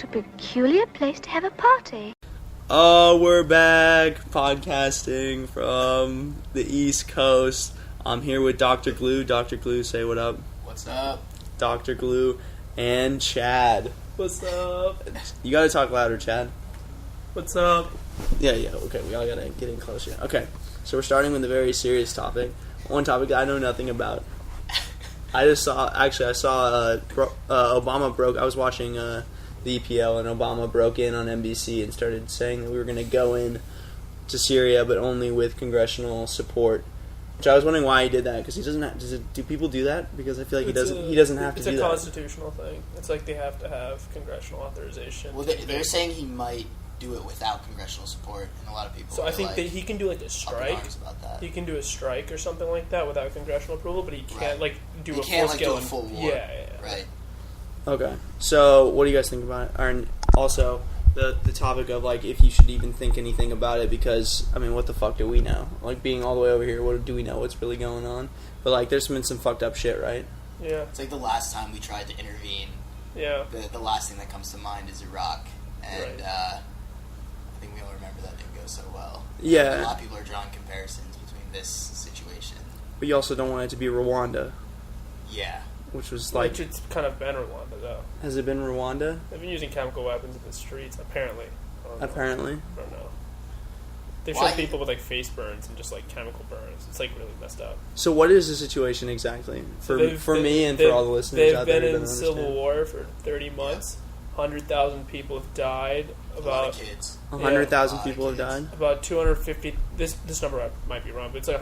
What a peculiar place to have a party. Oh, we're back podcasting from the East Coast. I'm here with Dr. Glue. Dr. Glue, say what up. What's up? Dr. Glue and Chad. What's up? You gotta talk louder, Chad. What's up? Yeah, okay, we all gotta get in closer. Okay, so we're starting with a very serious topic. One topic I know nothing about. I saw Obama broke. I was watching the EPL, and Obama broke in on NBC and started saying that we were going to go in to Syria, but only with congressional support. Which I was wondering why he did that, because he doesn't have. Do people do that? Because I feel like he doesn't have to do that. It's a constitutional thing. It's like they have to have congressional authorization. Well, they're saying he might do it without congressional support, and a lot of people. So I think that he can do like a strike. About that. He can do a strike or something like that without congressional approval, but he can't do a full war. Yeah. Right. Okay. So what do you guys think about it? And also the topic of like if you should even think anything about it, because I mean, what the fuck do we know? Like being all the way over here, what do we know? What's really going on? But like, there's been some fucked up shit, right? Yeah. It's like the last time we tried to intervene. Yeah. The last thing that comes to mind is Iraq, and right. I think we all remember that didn't go so well. Yeah. A lot of people are drawing comparisons between this situation. But you also don't want it to be Rwanda. Yeah. Which was like... Which it's kind of been Rwanda, though. Has it been Rwanda? They've been using chemical weapons in the streets, apparently. Apparently? I don't know. They've shown people with, like, face burns and just, like, chemical burns. It's, like, really messed up. So what is the situation exactly? For me and for all the listeners out there they've who been don't in civil understand. war for 30 months. 100,000 people have died. A lot of kids. 100,000 people have died? About 250... This number might be wrong, but it's like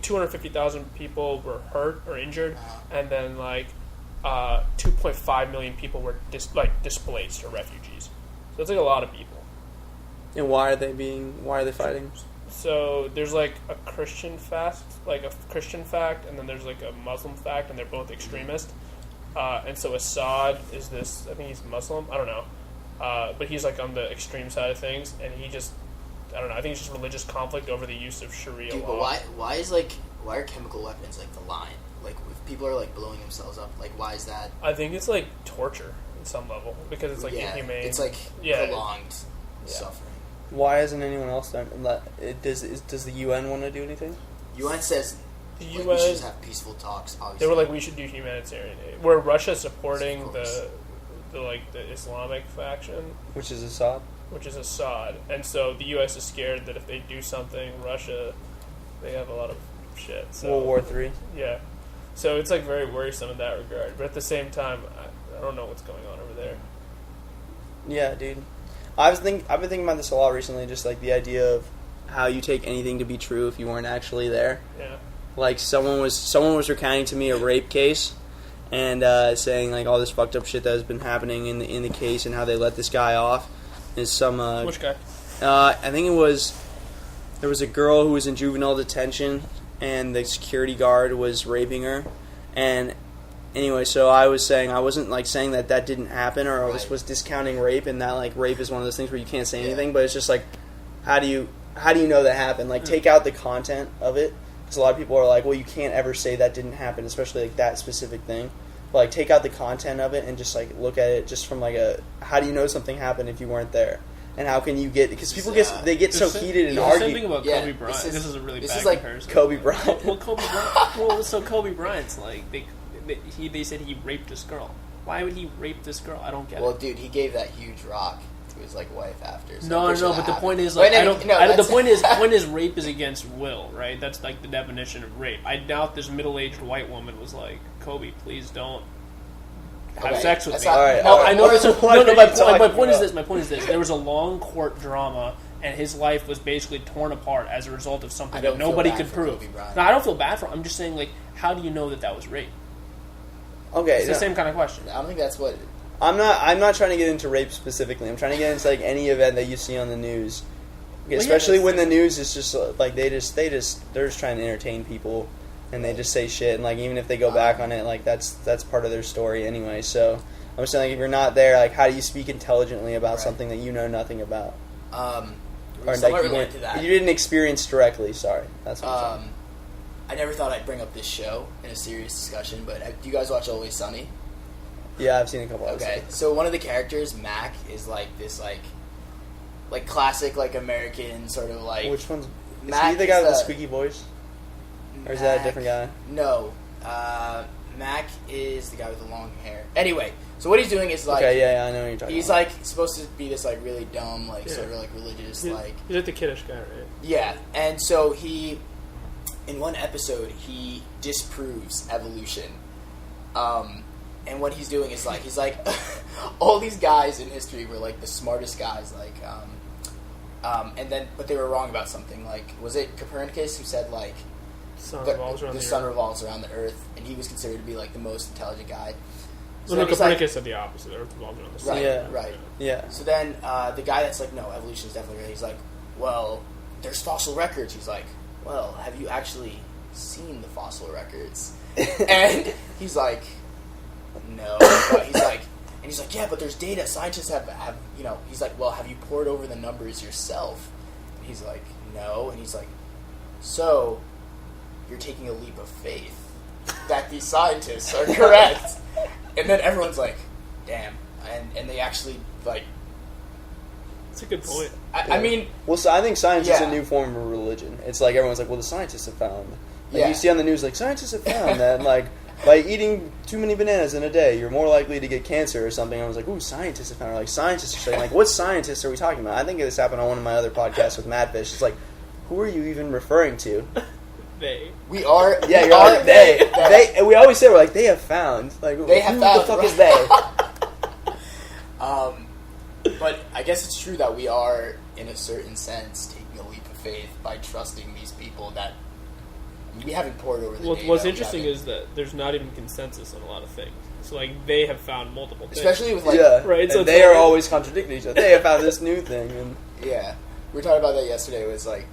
250,000 people were hurt or injured, and then, like, 2.5 million people were displaced or refugees. So it's like a lot of people. And why are they fighting? So there's like a Christian fact, and then there's like a Muslim fact, and they're both extremist. And so Assad is this, I think he's Muslim, I don't know. But he's like on the extreme side of things, and I don't know, I think it's just religious conflict over the use of Sharia law. But why are chemical weapons like the line? Like if people are like blowing themselves up, like why is that? I think it's like torture at some level, because it's like inhumane. It's like prolonged suffering. Why hasn't anyone else done it? Does the UN want to do anything? UN says the UN, we should just have peaceful talks. Obviously. They were like, we should do humanitarian aid. Where Russia's supporting the Islamic faction, which is Assad. And so the U.S. is scared that if they do something, Russia, they have a lot of shit. So, World War III. Yeah. So it's like very worrisome in that regard. But at the same time, I don't know what's going on over there. Yeah, dude. I've been thinking about this a lot recently, just like the idea of how you take anything to be true if you weren't actually there. Yeah. Like someone was recounting to me a rape case, and saying like all this fucked up shit that has been happening in the case, and how they let this guy off. Is some which guy? I think there was a girl who was in juvenile detention, and the security guard was raping her, and. Anyway, so I was saying, I wasn't like saying that didn't happen, or I was discounting rape, and that like rape is one of those things where you can't say anything, but it's just like, how do you know that happened? Like, take out the content of it, because a lot of people are like, well, you can't ever say that didn't happen, especially like that specific thing. But like, take out the content of it and just like look at it just from like how do you know something happened if you weren't there? And how can you get... Because people get so heated and argue. The same thing about Kobe Bryant. This is a really bad comparison. Kobe Bryant. Well, Kobe Bryant's like... They said he raped this girl. Why would he rape this girl? I don't get it. Well, dude, he gave that huge rock to his like wife after. So no, but the point is, like, the point is, rape is against will, right? That's like the definition of rape. I doubt this middle-aged white woman was like, Kobe, please don't have sex with me. All right. I know. My point is this. There was a long court drama, and his life was basically torn apart as a result of something that nobody could prove. No, I don't feel bad for him. I'm just saying, like, how do you know that was rape? Okay, it's the same kind of question. I don't think that's what. I'm not trying to get into rape specifically. I'm trying to get into like any event that you see on the news, especially when the news is just like they're just trying to entertain people, and they just say shit, and like even if they go back on it, like that's part of their story anyway. So I'm saying, like, if you're not there, like how do you speak intelligently about something that you know nothing about? Or like you didn't experience directly. Sorry, that's what I'm saying. I never thought I'd bring up this show in a serious discussion, but do you guys watch Always Sunny? Yeah, I've seen a couple Okay, episodes. so one of the characters, Mac, is like this like classic like American sort of like. Which one's? Is Mac he the guy with the is squeaky voice? Or is that a different guy? No. Mac is the guy with the long hair. Anyway, so what he's doing is like... Okay, yeah, I know what you're talking he's about. like supposed to be this like really dumb, like sort of like religious, He's like... like the kiddish guy, right? Yeah, and so he... In one episode, he disproves evolution. And what he's doing is like... He's like... all these guys in history were like the smartest guys, like... and then... But they were wrong about something. Like, was it Copernicus who said like... The sun revolves around the Earth, and he was considered to be like the most intelligent guy. So Well, no, Copernicus said the opposite. The Earth revolves around the sun. Right, Yeah. right. Yeah. So then the guy that's like, no, evolution is definitely real. He's like, well, there's fossil records. He's like, well, have you actually seen the fossil records? And he's like, no. But he's like, yeah, but there's data. Scientists have he's like, well, have you pored over the numbers yourself? And he's like, no. And he's like, so you're taking a leap of faith that these scientists are correct. And then everyone's like, damn. And they actually, like... That's a good point. I mean... Well, so I think science is Yeah. a new form of religion. It's like everyone's like, well, the scientists have found. Like, Yeah. you see on the news, like, scientists have found that, like, by eating too many bananas in a day, you're more likely to get cancer or something. I was like, ooh, scientists have found. Or, like, scientists are saying, like, what scientists are we talking about? I think this happened on one of my other podcasts with Madfish. It's like, who are you even referring to? They. We are... Yeah, we you're are like, they. And we always say, we're like, they have found. Like, They have who found, the fuck right? is they? But I guess it's true that we are, in a certain sense, taking a leap of faith by trusting these people that... We haven't poured over the data. What's we interesting haven't- is that there's not even consensus on a lot of things. So, like, they have found multiple things. Especially with, like... Yeah, Right, so and it's they are like- always contradicting each other. They have found this new thing. And Yeah. We were talking about that yesterday. It was like...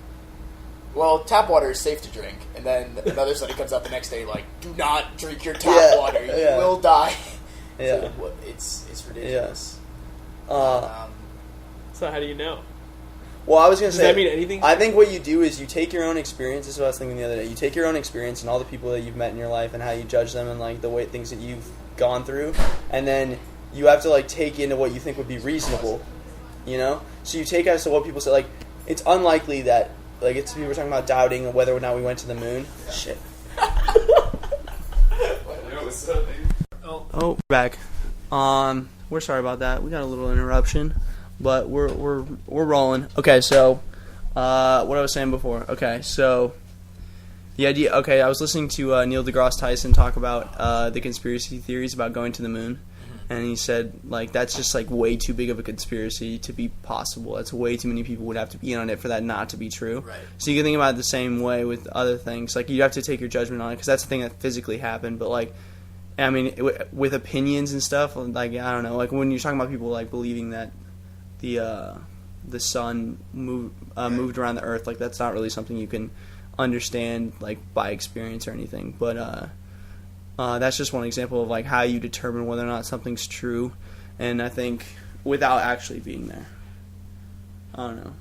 Well, tap water is safe to drink. And then another study comes out the next day like, do not drink your tap water. You will die. Yeah. So, it's ridiculous. So how do you know? Well, I was going to say... Does that mean anything? I think what you do is you take your own experience. This is what I was thinking the other day. You take your own experience and all the people that you've met in your life and how you judge them and, like, the way things that you've gone through. And then you have to, like, take into what you think would be reasonable. You know? So you take as to what people say. Like, it's unlikely that... Like, it's people were talking about doubting whether or not we went to the moon. Yeah. Shit. Oh, back. We're sorry about that. We got a little interruption, but we're rolling. Okay, so what I was saying before. Okay, so the idea. Okay, I was listening to Neil deGrasse Tyson talk about the conspiracy theories about going to the moon. And he said, like, that's just, like, way too big of a conspiracy to be possible. That's way too many people would have to be in on it for that not to be true. Right. So you can think about it the same way with other things. Like, you have to take your judgment on it, because that's the thing that physically happened. But, like, I mean, with opinions and stuff, like, I don't know. Like, when you're talking about people, like, believing that the sun moved around the Earth, like, that's not really something you can understand, like, by experience or anything. But, that's just one example of like how you determine whether or not something's true, and I think without actually being there. I don't know.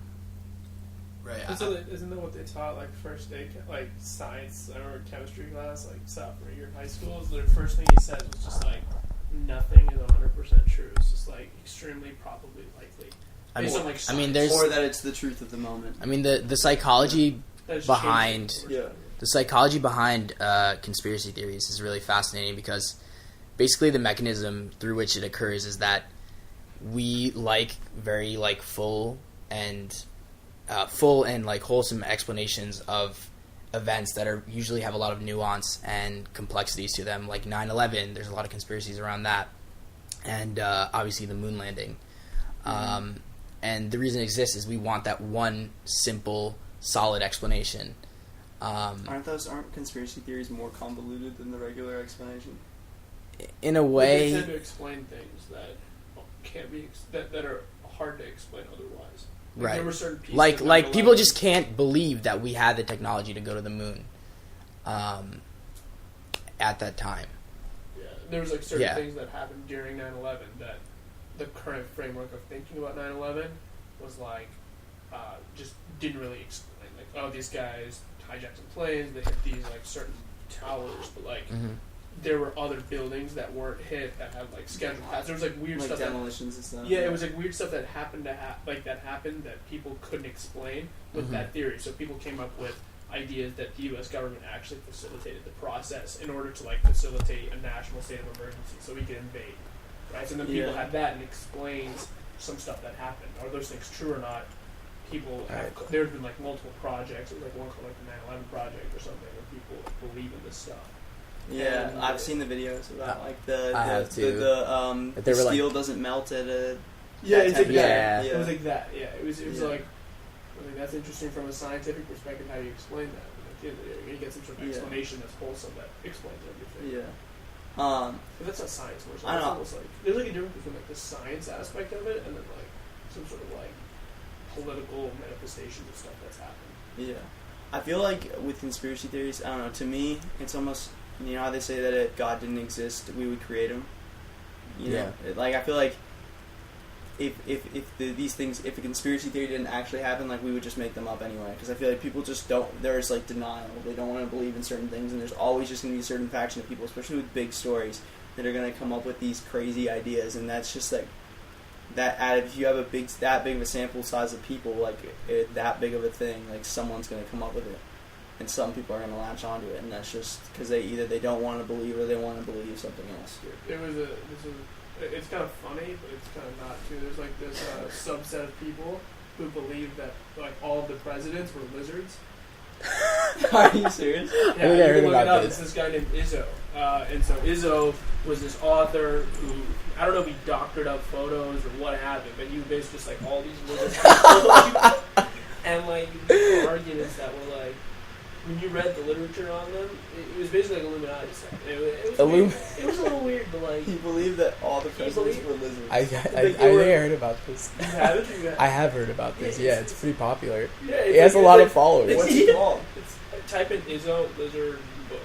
Right. Isn't that what they taught like first day like science? I remember chemistry class like sophomore year in high school. The first thing he said was just like nothing is 100% true. It's just like extremely probably likely. Based on, like, science. there's Or that it's the truth of the moment. I mean the psychology That's behind changing over time. the psychology behind conspiracy theories is really fascinating, because basically the mechanism through which it occurs is that we like very like full and like wholesome explanations of events that are usually have a lot of nuance and complexities to them. Like 9/11, there's a lot of conspiracies around that, and obviously the moon landing. And the reason it exists is we want that one simple, solid explanation. Aren't conspiracy theories more convoluted than the regular explanation? In a They way, tend to explain things that can't be that are hard to explain otherwise. Like, right? There were certain pieces Like of people 9/11 just can't believe that we had the technology to go to the moon at that time. Yeah, there was like certain Yeah. things that happened during 9/11 that the current framework of thinking about 9/11 was like just didn't really explain. Like, oh, these guys hijacked some planes, they hit these like certain towers, but like there were other buildings that weren't hit that had like scheduled paths. There was like weird like stuff. demolitions and stuff. Yeah, it was like weird stuff that happened that happened that people couldn't explain with that theory. So people came up with ideas that the U.S. government actually facilitated the process in order to like facilitate a national state of emergency so we could invade. Right. So then people had that and explains some stuff that happened. Are those things true or not? People have, there have been like multiple projects. There's like one called like the 9/11 project or something where people believe in this stuff. Yeah, And I've seen the videos about like the steel doesn't melt at a it's like that. It was like that. Yeah, it was like I think that's interesting from a scientific perspective how you explain that. But at the end of the day, you're gonna get some sort of explanation that's wholesome that explains everything. Yeah. But that's not science, more so. I It's know. almost like there's like a difference between like the science aspect of it and then like some sort of like political manifestation of stuff that's happened. Yeah. I feel like with conspiracy theories, I don't know, to me, it's almost, you know how they say that if God didn't exist, we would create him? You know? Like, I feel like if a conspiracy theory didn't actually happen, like, we would just make them up anyway. Because I feel like people just don't, there's, like, denial. They don't want to believe in certain things, and there's always just going to be a certain faction of people, especially with big stories, that are going to come up with these crazy ideas, and that's just, like, if you have that big of a sample size of people, like that big of a thing, like someone's going to come up with it, and some people are going to latch onto it, and that's just because they don't want to believe or they want to believe something else. It's kind of funny, but it's kind of not too. There's like this subset of people who believe that like all of the presidents were lizards. Are you serious? Yeah, I think I heard about this. It's this guy named Izzo, and so Izzo was this author who, I don't know if he doctored up photos or what happened, but he was basically just like all these lizards, and like arguments that were like, when you read the literature on them, it was basically like Illuminati stuff. It was a little weird, but like He believed that all the presidents were lizards. I think I heard about this. You haven't? I have heard about this. Yeah, it's pretty popular. Yeah, It has a lot of followers. What's it called? Type in Izzo lizard bush,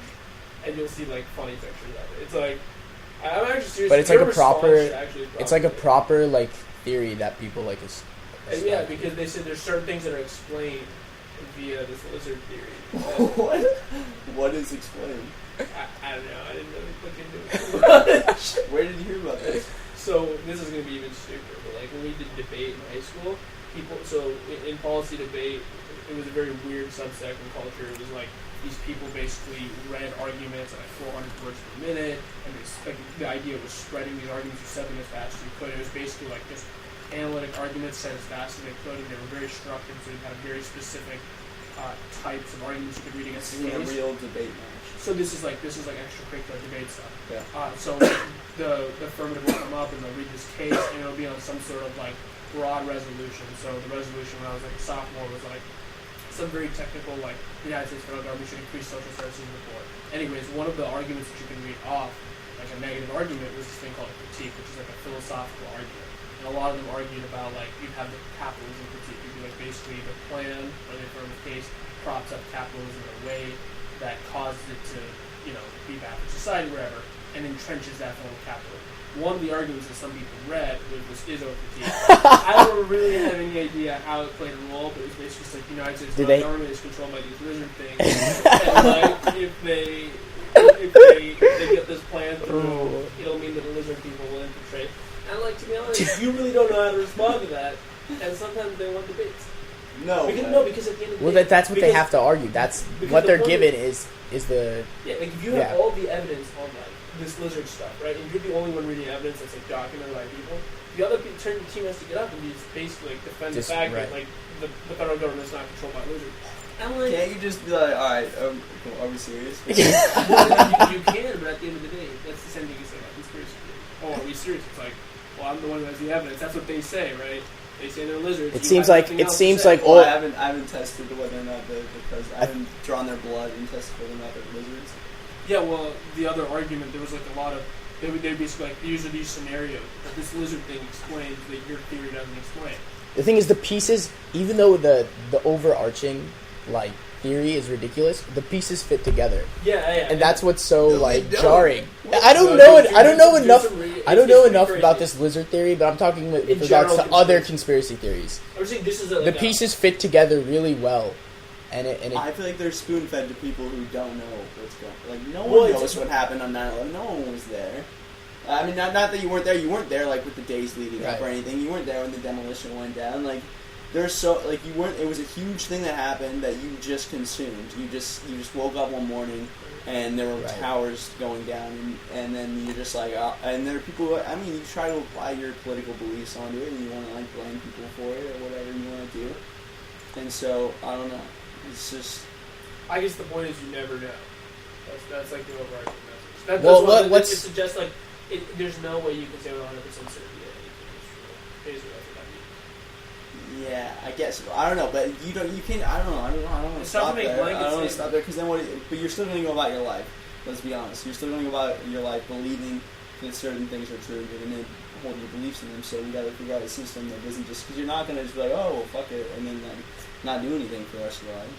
and you'll see like funny pictures of it. It's like I'm actually serious. But it's like a proper. Actually It's like a proper like theory that people like. Yeah, because they said there's certain things that are explained via this lizard theory. What? What is explained? I don't know. I didn't really look into it. Where did you hear about this? So this is going to be even stupider, but like when we did debate in high school, in policy debate, it was a very weird subsect in culture. It was like these people basically read arguments at like 400 words per minute, and the idea was spreading these arguments or said them as fast as you could. It was basically like just analytic arguments said as fast as they could, and they were very structured, so you had very specific types of arguments you could read against the This is a case. real debate match. So this is like extracurricular debate stuff. Yeah. So the affirmative will come up and they'll read this case, and it'll be on some sort of like broad resolution. So the resolution when I was like a sophomore was like some very technical, like the United States federal government should increase social services report. Anyways, one of the arguments that you can read off, like a negative argument, was this thing called a critique, which is like a philosophical argument. And a lot of them argued about like you'd have the capitalism critique. You'd be like basically the plan or the affirmative case props up capitalism in a way that causes it to, be bad for society, wherever, and entrenches that form of capitalism. One of the arguments that some people read was this Izzo critique. I don't really have any idea how it played a role, but it was basically just like the United States government is controlled by these lizard things, and like if they get this plan through, it'll mean that the lizard people will infiltrate. And like, to be honest, you really don't know how to respond to that, and sometimes they want debates. Because at the end of the day, that's what they have to argue. That's what they're given is the. Yeah, like if you have all the evidence on like this lizard stuff, right, and you're the only one reading evidence that's like documented by people, the other team has to get up and just basically like, defend the fact that like the federal government's not controlled by lizards. And like, can't you just be like, all right, are we serious? you can, but at the end of the day, that's the same thing you say about conspiracy theory. Oh, are we serious? It's like, well, I'm the one who has the evidence. That's what they say, right? They say they're lizards. It seems like well, I haven't tested whether or not I haven't drawn their blood and tested whether or not they're lizards. Yeah, well, the other argument, there was like a lot of they basically like these are these scenarios that this lizard thing explains that your theory doesn't explain. The thing is, the pieces, even though the overarching like theory is ridiculous, the pieces fit together. Yeah. And that's what's so jarring. I don't know enough about this lizard theory, but I'm talking with regards to other conspiracy theories. I was saying this is the pieces fit together really well, I feel like they're spoon-fed to people who don't know what's going on. Like, no one Well, knows what happened on 9/11. No one was there. I mean, not that you weren't there. You weren't there, like, with the days leading up or anything. You weren't there when the demolition went down. Like, there's so... Like, you weren't... It was a huge thing that happened that you just consumed. You just woke up one morning and there were towers going down, and then you're just like... and there are people... I mean, you try to apply your political beliefs onto it, and you want to, like, blame people for it or whatever you want to do. And so, I don't know. It's just... I guess the point is you never know. That's like the overarching message. That's what's... It suggests, like, there's no way you can say with 100% certainty that anything is true. Basically, that's what that means. Yeah, I guess. I don't know, but you can't... I don't know. I don't want to stop there. I don't want to stop there, because then but you're still going to go about your life. Let's be honest. You're still going to go about your life believing that certain things are true. You're going to hold your beliefs in them, so you got to figure out a system that doesn't just... Because you're not going to just be like, oh, well, fuck it, and then, like, not do anything for the rest of your life.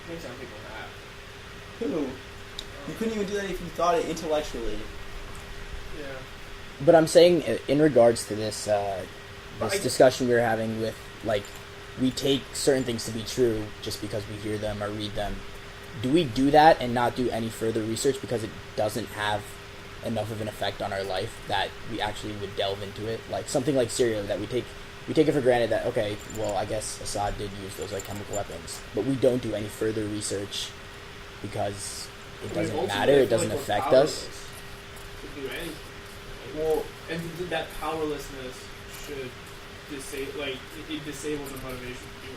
I think some people have. Who? You couldn't even do that if you thought it intellectually. Yeah. But I'm saying, in regards to this discussion we were having with, like, we take certain things to be true just because we hear them or read them. Do we do that and not do any further research because it doesn't have enough of an effect on our life that we actually would delve into it? Like, something like Syria, that we take it for granted that, okay, well, I guess Assad did use those, like, chemical weapons. But we don't do any further research because it doesn't matter, it doesn't affect us. To do anything. Well, and that powerlessness should it disables the motivation to do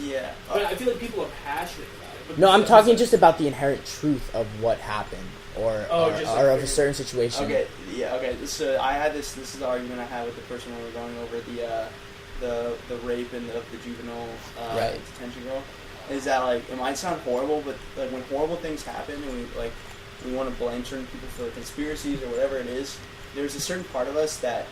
it. Yeah. But I feel like people are passionate about it. No, I'm talking just about the inherent truth of what happened, or of a certain situation. Okay, yeah, okay. So I had this is the argument I had with the person when we were going over the rape and of the juvenile detention girl. Is that, like, it might sound horrible, but, like, when horrible things happen and we want to blame certain people for conspiracies or whatever it is, there's a certain part of us that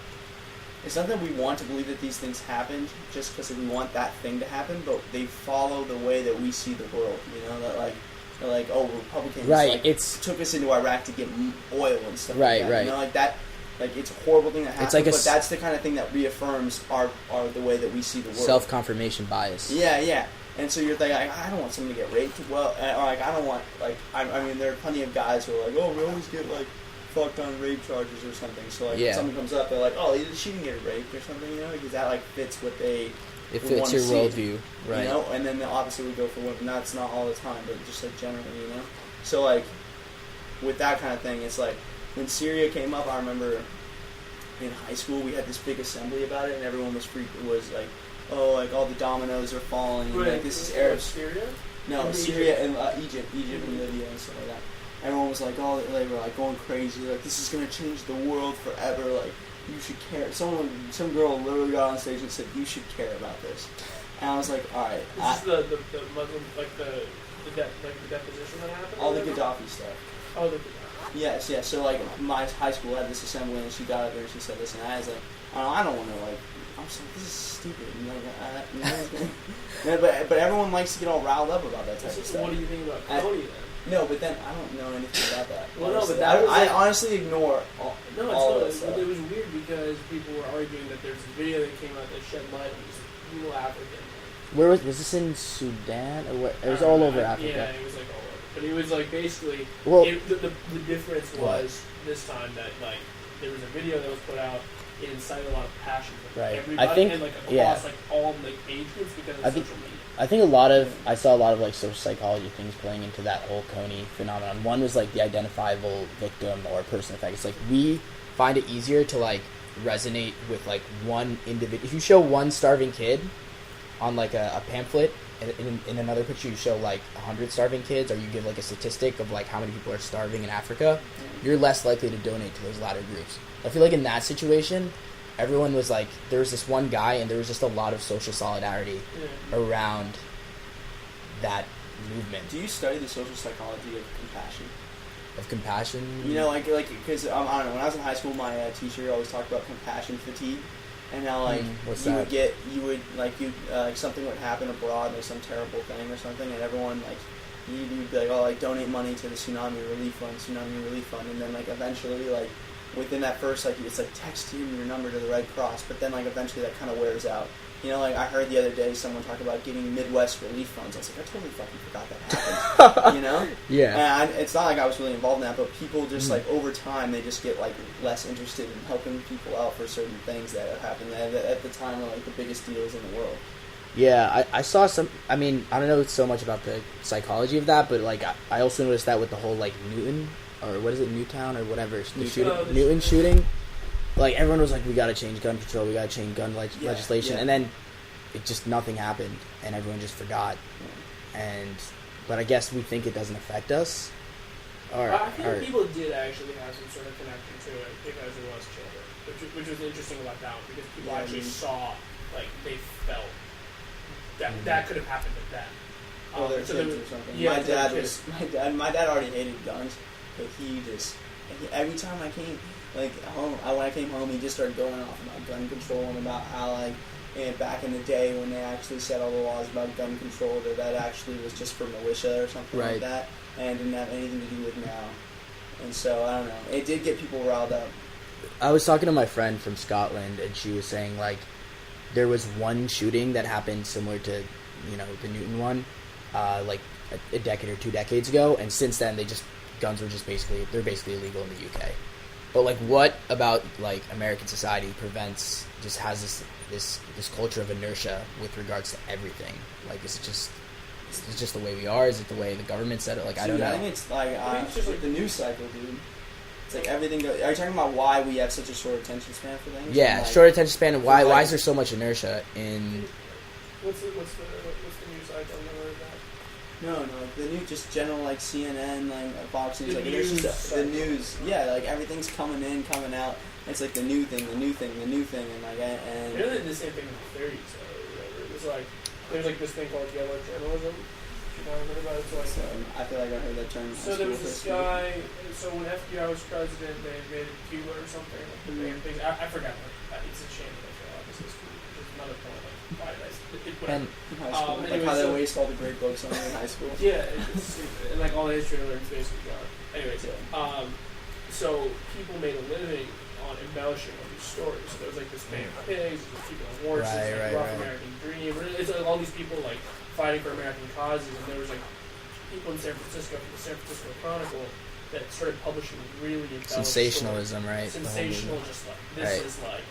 it's not that we want to believe that these things happened just because we want that thing to happen, but they follow the way that we see the world. You know, that, like, they're like, oh, Republicans took us into Iraq to get oil and stuff like that. Right. You know, like that. Like, it's a horrible thing that happens, like but that's the kind of thing that reaffirms our the way that we see the world. Self-confirmation bias. Yeah. And so you're thinking, like, I don't want someone to get raped. Well, or, like, I don't want, like, I mean, there are plenty of guys who are like, oh, we always get, like, fucked on rape charges or something. So, like, if someone comes up, they're like, oh, she didn't get raped or something, you know, because that, like, fits what they It fits your worldview, right? You know, and then obviously we go for women. That's not all the time, but just, like, generally, you know. So, like, with that kind of thing, it's like, when Syria came up, I remember in high school we had this big assembly about it, and everyone was like, oh, like, all the dominoes are falling, and, like, this is Arab. Syria? No, Syria and Egypt and Libya and stuff like that. Everyone was like, oh, they were, like, going crazy, like, this is going to change the world forever, like, you should care. Some girl literally got on stage and said, you should care about this. And I was like, alright. This is the Muslim, like, the deposition that happened? All the Gaddafi stuff. Oh, the Gaddafi. Yes. So, like, my high school had this assembly, and she got up there and she said this, and I was like, I don't want to, like, I'm just like, this is stupid. But everyone likes to get all riled up about that type of stuff. What do you think about Cody then? No, but then I don't know anything about that. Well, no, but that was I honestly ignore all that stuff. It was weird because people were arguing that there's a video that came out that shed light on this real African. Where was this in Sudan or what? It was all over Africa. Yeah, it was like all over. But it was like basically the difference was this time that like there was a video that was put out. It incited a lot of passion from everybody, I think, and like across like all like age groups because of social media. I think I saw a lot of like social psychology things playing into that whole Coney phenomenon. One was like the identifiable victim or person effect. It's like we find it easier to like resonate with like one individual. If you show one starving kid on like a pamphlet, and in another picture you show like 100 starving kids, or you give like a statistic of like how many people are starving in Africa, you're less likely to donate to those latter groups. I feel like in that situation, everyone was like, there was this one guy, and there was just a lot of social solidarity around that movement. Do you study the social psychology of compassion? Of compassion? You know, like because I don't know. When I was in high school, my teacher always talked about compassion fatigue, and how like something would happen abroad, like some terrible thing or something, and everyone like. You'd be like, oh, like, donate money to the tsunami relief fund, and then, like, eventually, like, within that first, like, it's like texting your number to the Red Cross, but then, like, eventually that kind of wears out. You know, like, I heard the other day someone talk about getting Midwest relief funds. I was like, I totally fucking forgot that happened. You know? Yeah. And it's not like I was really involved in that, but people just, like, over time, they just get, like, less interested in helping people out for certain things that have happened that at the time were, like, the biggest deals in the world. Yeah, I saw some, I mean, I don't know so much about the psychology of that, but, like, I also noticed that with the whole, like, Newton, or what is it, Newtown, or whatever, Newton shooting. Like, everyone was like, we gotta change gun control, we gotta change gun legislation, and then it just, nothing happened, and everyone just forgot. But I guess we think it doesn't affect us. I think people did actually have some sort of connection to it because it was children, which was interesting about that one, because people actually saw, like, they felt that could have happened to them. Or their kids or something. Yeah, my dad already hated guns, but every time I came, like, home, when I came home, he just started going off about gun control and about how, like, back in the day when they actually set all the laws about gun control, that actually was just for militia or something like that, and didn't have anything to do with now. And so, I don't know. It did get people riled up. I was talking to my friend from Scotland, and she was saying, like, there was one shooting that happened similar to, you know, the Newton one, like, a decade or 2 decades ago, and since then, guns were they're basically illegal in the UK. But, like, what about, like, American society has this culture of inertia with regards to everything? Like, is it just the way we are? Is it the way the government said it? Like, I don't know. I think it's like, it's like the news cycle, dude. It's like everything are you talking about why we have such a short attention span for things? Yeah, like, short attention span, and why is there so much inertia in... What's the news cycle? I've never heard that. No, like the new, just general, like, CNN, like, Fox News, like, news, it's just the news. Yeah, like, everything's coming in, coming out. It's like the new thing, and like, and... They did the same thing in the 30s, or whatever. It was like, there's, like, this thing called yellow journalism. You know, heard about it? It's like, I feel like I heard that term. So there was this guy, so when FDR was president, they invaded Cuba or something. Like, the big thing. I forgot. It's a shame that I forgot this history. There's another point. Like, why did I... And in high school. Like how they waste all the great books on in high school. Yeah, it's and like all the history I learned is basically gone. Anyways, so people made a living on embellishing all these stories. So there was like this band of pigs, there's people on horses, rough American dream. It's like all these people like fighting for American causes, and there was like people in San Francisco, from the San Francisco Chronicle, that started publishing really embellished sensationalism, stories. Right? Sensational, just like this is like,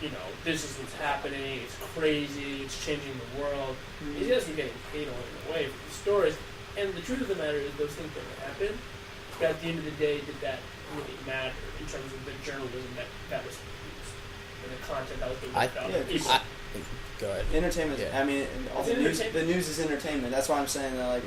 you know, this is what's happening, it's crazy, it's changing the world. These guys were getting paid along the way for these stories. And the truth of the matter is those things never happened. But at the end of the day, did that really matter in terms of the journalism that was produced and the content that was being put out? Go ahead. Entertainment, I mean, the news is entertainment. That's why I'm saying that, like,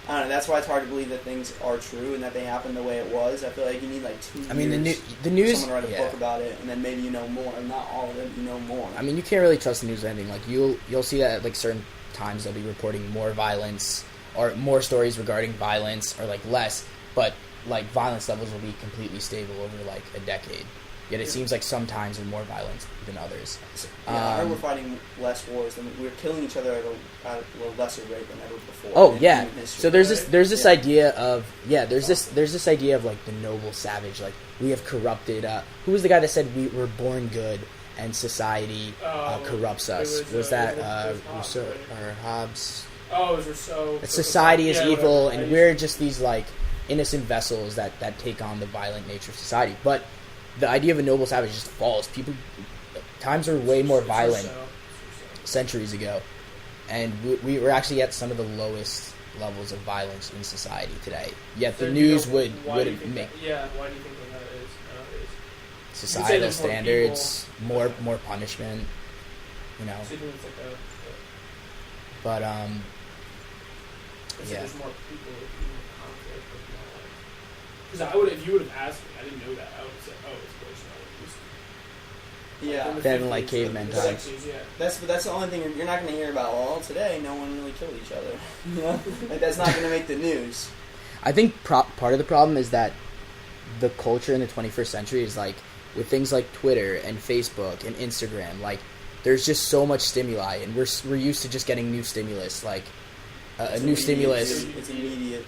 I don't know, that's why it's hard to believe that things are true and that they happen the way it was. I feel like you need like 2 years. I mean, the news. Someone write a book about it, and then maybe you know more. Not all of it, you know more. I mean, you can't really trust the news or anything. Like you'll see that at like certain times they'll be reporting more violence or more stories regarding violence, or like less, but like violence levels will be completely stable over like a decade. Yet it seems like sometimes we're more violent than others. Yeah, I heard we're fighting less wars than we're killing each other at a lesser rate than ever before. Oh yeah. So there's this idea of there's this idea of like the noble savage. Like we have corrupted. Who was the guy that said we were born good and society corrupts us? Was that Rousseau or Hobbes? Oh, it was Rousseau. Society is evil, and we're just these like innocent vessels that take on the violent nature of society. But the idea of a noble savage just falls. Times were way more violent centuries ago, and we were actually at some of the lowest levels of violence in society today. Yet the news would make why do you think that is nowadays? Societal standards, more punishment, you know. So it's like but there's more people in conflict with knowledge. Because if you would have asked me, I didn't know that. I would have said, oh, it's worse than Yeah. Then like cavemen times. That's the only thing you're not going to hear about. Well, today no one really killed each other. You know, like that's not going to make the news. I think part of the problem is that the culture in the 21st century is like with things like Twitter and Facebook and Instagram. Like there's just so much stimuli, and we're used to just getting new stimulus, like a new stimulus. It's immediate.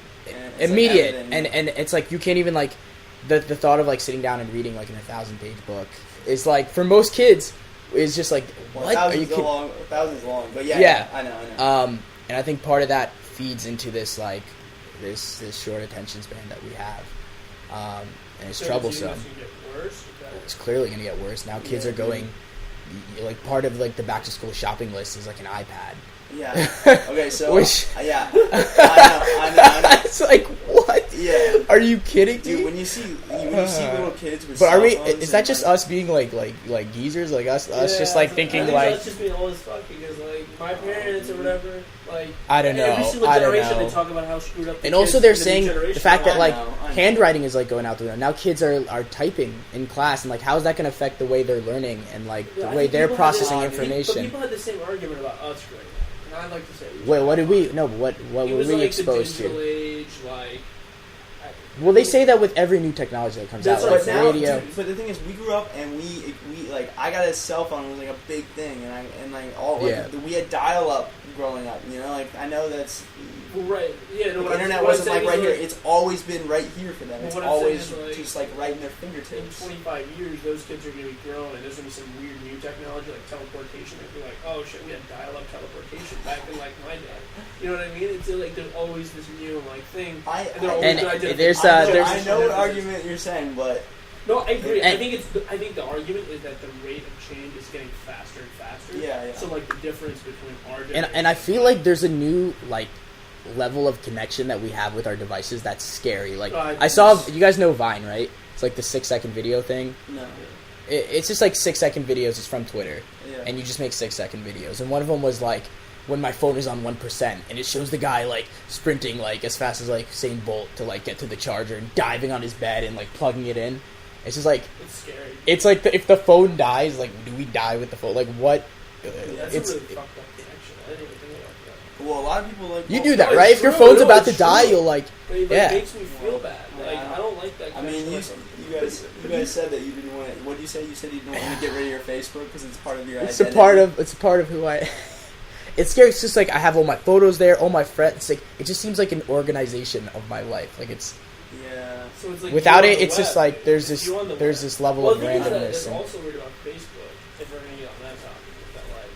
Immediate, and it's like you can't even like the thought of like sitting down and reading like an 1,000-page book is like for most kids is just like what are you kidding? 1,000 is long, but yeah, I know. And I think part of that feeds into this like this short attention span that we have, and it's troublesome. It's clearly going to get worse now. Kids are going like part of like the back to school shopping list is like an iPad. Yeah. Okay. So. Which, yeah. I know. It's like what? Yeah. Are you kidding, dude? When you see little kids with. But cell are we? phones Is that just us being like geezers? Like us just like thinking like. That's just being old as fuck because like my parents or whatever. Like I don't know. Every single generation they talk about how screwed up. And also they're saying the fact that like I know. handwriting is like going out the window. Now kids are typing in class and like how is that going to affect the way they're learning and like the way they're processing information? But people had the same argument about us growing up. And I'd like to say. Wait, what did we? No, but what were we like exposed the digital to? age, like. Well, they say that with every new technology that comes out, But like now, radio. dude, but the thing is, we grew up and we like I got a cell phone. It was like a big thing, we had dial up growing up. You know, like I know that's. Well, right. Yeah. No, the internet wasn't like right here. It's always been right here for them. It's always just like right in their fingertips. In 25 years, those kids are going to be grown, and there's going to be some weird new technology like teleportation. They'll be like, oh shit, we had dial-up teleportation back in like my day. You know what I mean? It's like there's always this new like thing. I know what argument you're saying, but. No, I agree. I think the argument is that the rate of change is getting faster and faster. Yeah. So like the difference between our and I feel like there's a new like level of connection that we have with our devices that's scary. Like I saw, you guys know Vine, right? It's like the 6-second video thing. No. It's just like 6-second videos. It's from Twitter, and you just make 6-second videos. And one of them was like when my phone is on 1%, and it shows the guy like sprinting like as fast as like Usain Bolt to like get to the charger and diving on his bed and like plugging it in. It's just like it's scary. It's like if the phone dies, like do we die with the phone? Like what? That's a really fucked up connection. I didn't even think about that. Well, a lot of people like you do that, right? If your phone's about to die, you'll like it makes me feel bad. Like I don't like that. I mean, you guys said that you didn't want to. What did you say? You said you didn't want to get rid of your Facebook because it's part of your identity. It's a part of who I. It's scary. It's just like I have all my photos there, all my friends. It's like it just seems like an organization of my life. Like it's. Yeah. So it's like without it, it's just like there's this level of randomness. I'm also weird about Facebook. If we're gonna get on that topic, is that like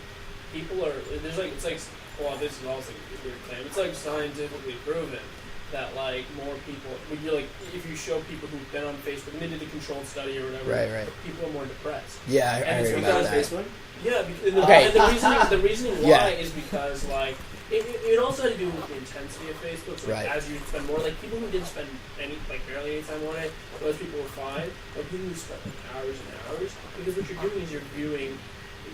people are it's like well, this is also a weird claim. It's like scientifically proven that like more people when you like if you show people who've been on Facebook and they did a controlled study or whatever, right. people are more depressed. Yeah, I heard about that. Facebook? Yeah, and the reasoning why is because like it also had to do with the intensity of Facebook. So like, as you spend more, like people who didn't spend barely any time on it, those people were fine. But people who spent like hours and hours, because what you're doing is you're viewing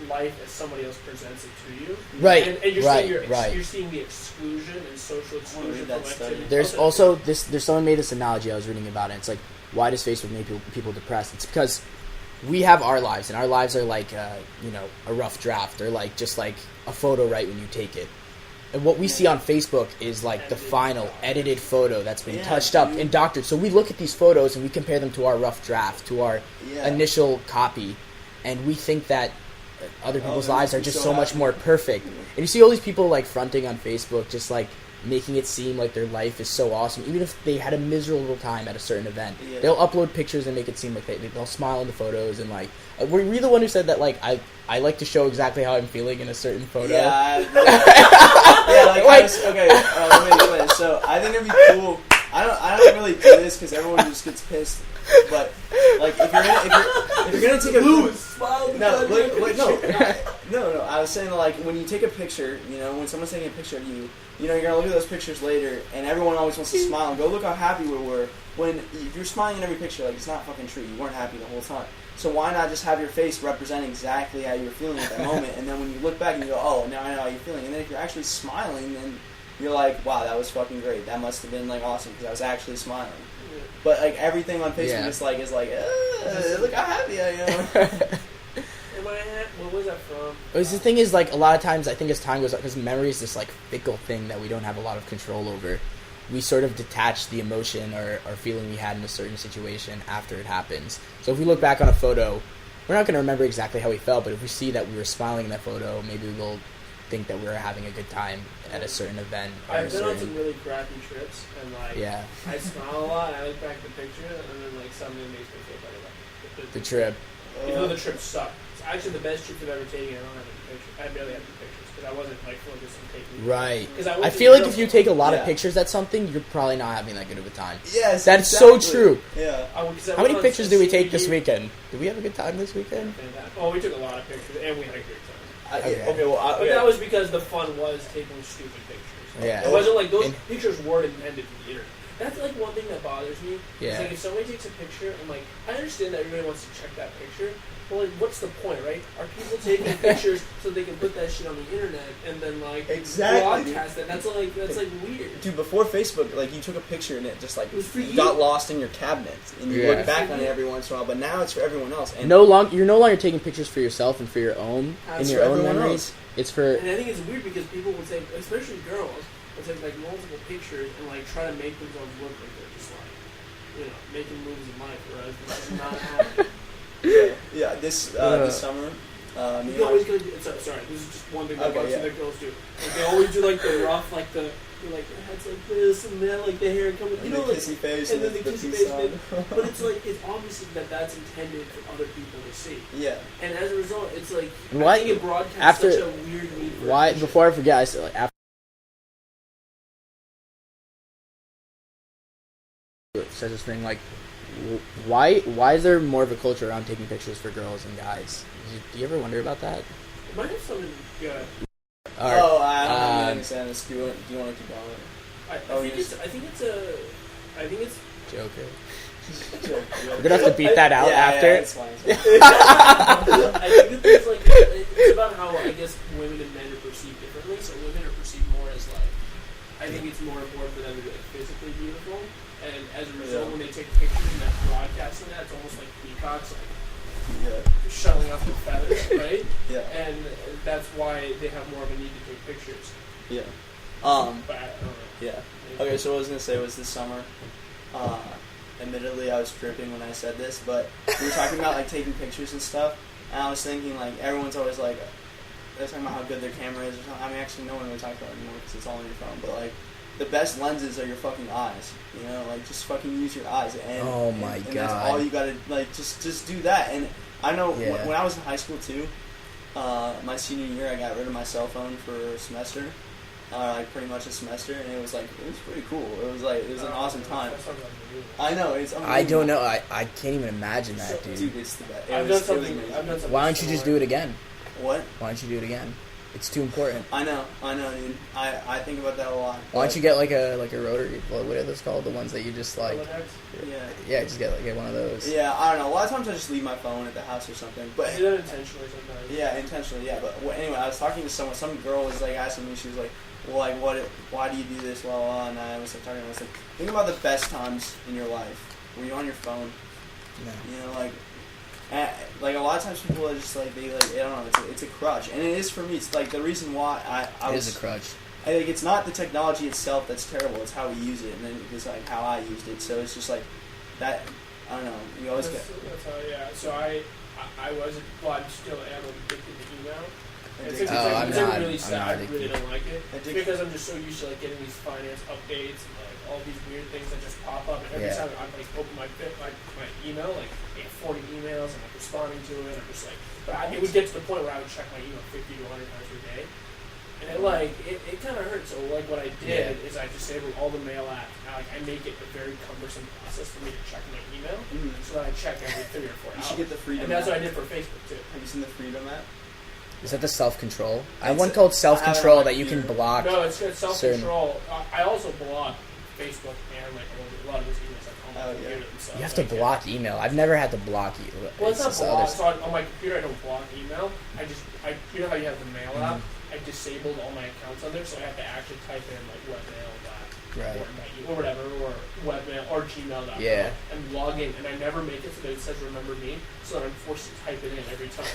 life as somebody else presents it to you. Right. And you're seeing the exclusion and social exclusion from activity. There's also there's someone made this analogy I was reading about it. It's like, why does Facebook make people depressed? It's because we have our lives, and our lives are like a rough draft, or like just like a photo right when you take it. And what we see on Facebook is like the final edited photo that's been touched up and doctored. So we look at these photos and we compare them to our rough draft, to our initial copy, and we think that other people's lives are just so much more perfect. And you see all these people like fronting on Facebook, just like making it seem like their life is so awesome, even if they had a miserable time at a certain event. They'll upload pictures and make it seem like they'll smile in the photos, and like were you the one who said that like I like to show exactly how I'm feeling in a certain photo? Yeah. So I think it'd be cool. I don't really do this because everyone just gets pissed. But like if you're gonna take No. I was saying like when you take a picture, when someone's taking a picture of you, you're gonna look at those pictures later, and everyone always wants to smile and go look how happy we were. When if you're smiling in every picture, like it's not fucking true. You weren't happy the whole time. So why not just have your face represent exactly how you were feeling at that moment, and then when you look back and you go, oh, now I know how you're feeling. And then if you're actually smiling, then you're like, wow, that was fucking great. That must have been like awesome because I was actually smiling. But like everything on Facebook is like look how happy I am. What was that from? The thing is, like a lot of times, I think as time goes on, because memory is this like fickle thing that we don't have a lot of control over. We sort of detach the emotion or feeling we had in a certain situation after it happens. So if we look back on a photo, we're not going to remember exactly how we felt, but if we see that we were smiling in that photo, maybe we'll think that we're having a good time at a certain event. Or I've been on some really crappy trips, and like, Yeah. I smile a lot. And I look back at the picture, and then like something makes me feel better about the trip. Even though the trip sucked. It's actually the best trip I've ever taken. I don't have any pictures. I barely have any pictures because I wasn't like focused on taking. Right. Because I feel like if you take a lot of Yeah. pictures at something, you're probably not having that good of a time. Yes, That's so true. Yeah. How many pictures did we take this weekend? Did we have a good time this weekend? Oh, we took a lot of pictures, and we had a great time. Okay. Okay, well, But that was because the fun was taking stupid pictures. Yeah. It wasn't like those And- pictures weren't intended for the internet. That's like one thing that bothers me. Yeah. It's like if somebody takes a picture, I'm like, I understand that everybody wants to check that picture, but like, what's the point, right? Are people taking pictures so they can put that shit on the internet and then like Exactly, broadcast it? That's like weird. Dude, before Facebook, like, you took a picture and it just, like, It was for you. got lost in your cabinet. And you Yeah. look back on it every once in a while, but now it's for everyone else. And You're no longer taking pictures for yourself and for your own It's your for own everyone memories. else. It's for And I think it's weird because people would take, especially girls, would take like multiple pictures and like try to make themselves look like they're just like, you know, making moves in life, whereas this is not happening. yeah, this summer, me You and always go. Sorry, this is just one thing that Okay, bugs yeah. me that girls do. Like they always do like the rough, like the like their heads like this and then like the hair coming, you and know, the like kissy face and then the peace kissy face sign. bit. But it's like it's obviously that's intended for other people to see, Yeah. and as a result, it's like Why- I think it broadcasts after- such a weird need for why. attention. Before I forget, I said like after. Says this thing like, why is there more of a culture around taking pictures for girls and guys? Do you ever wonder about that? It might have something good. All right. Oh, I don't know anything this. Do you want to keep going? I think it's Joker. Joke. We're gonna have to beat that out after. Yeah, it's fine. I think that there's like it's about how I guess women and men are perceived differently. So women are perceived more as like I think it's more important for them to be like physically beautiful, and as a result, when they take pictures and they're broadcasting that, it's almost like peacocks like Yeah. shuttling off their feathers, right? Yeah. And that's why they have more of a need to take pictures. Yeah. But I don't know. Yeah. Okay, so what I was gonna say was this summer. Admittedly, I was tripping when I said this, but we were talking about like taking pictures and stuff, and I was thinking like everyone's always like they're talking about how good their camera is or something. I mean, actually, no one really talks about it anymore because it's all on your phone. But like the best lenses are your fucking eyes. You know, like just fucking use your eyes. And Oh my and God. that's all you gotta like. Just do that. And I know Yeah. when I was in high school too. My senior year, I got rid of my cell phone for a semester. Like pretty much a semester, and it was pretty cool. It was an awesome time. That sounds unbelievable. I know it's. I don't know. I can't even imagine that, dude. Dude, it's the best. I've done something. Why don't you just do it again? What? Why don't you do it again? It's too important. I know, dude. I think about that a lot. Why don't you get like a rotary? What are those called? The ones that you just like. Yeah. Just get one of those. Yeah, I don't know. A lot of times I just leave my phone at the house or something. I But do that intentionally sometimes. yeah, intentionally. Yeah, but anyway, I was talking to someone. Some girl was like asking me. She was like, "Well, like, why do you do this?" Blah, blah, blah. And I was like talking. I was like, think about the best times in your life. Were you on your phone? No. You know, like a lot of times people are just like they I don't know. It's a crutch, and it is for me. It's like the reason why I It was. is a crutch. I think it's not the technology itself that's terrible. It's how we use it, and then it's like how I used it. So it's just like that. I don't know. You always get. That's how, yeah. So I was, well, I still am addicted to email. It's Addicted. I'm it's not- really I'm sad. not I really addicted. don't like it. Addicted. Because I'm just so used to like getting these finance updates and like all these weird things that just pop up. And every Yeah. time I like open my email, like I have 40 emails and I'm responding to it. I'm just like, it would get to the point where I would check my email 50 to 100 times a day. And it kind of hurts. So like what I did is I disabled all the mail apps. Now like I make it a very cumbersome process for me to check my email, so that I check every 3 or 4 hours. You should get the Freedom And that's app. what I did for Facebook too. Have you seen the Freedom app? Is that the self-control? I have It's one a- called I self-control have it on that you can computer. block. No, it's good self-control. I also block Facebook and like a lot of those emails like on my computer themselves. You have to Like, block email. I've never had to block you. Well, it's not just block. others. So on my computer, I don't block email. You know how you have the mail app? I disabled all my accounts on there, so I have to actually type in like what mail got. Right. or invite you, or whatever, or webmail, or gmail.com, Yeah. and log in, and I never make it so that it says remember me, so that I'm forced to type it in every time.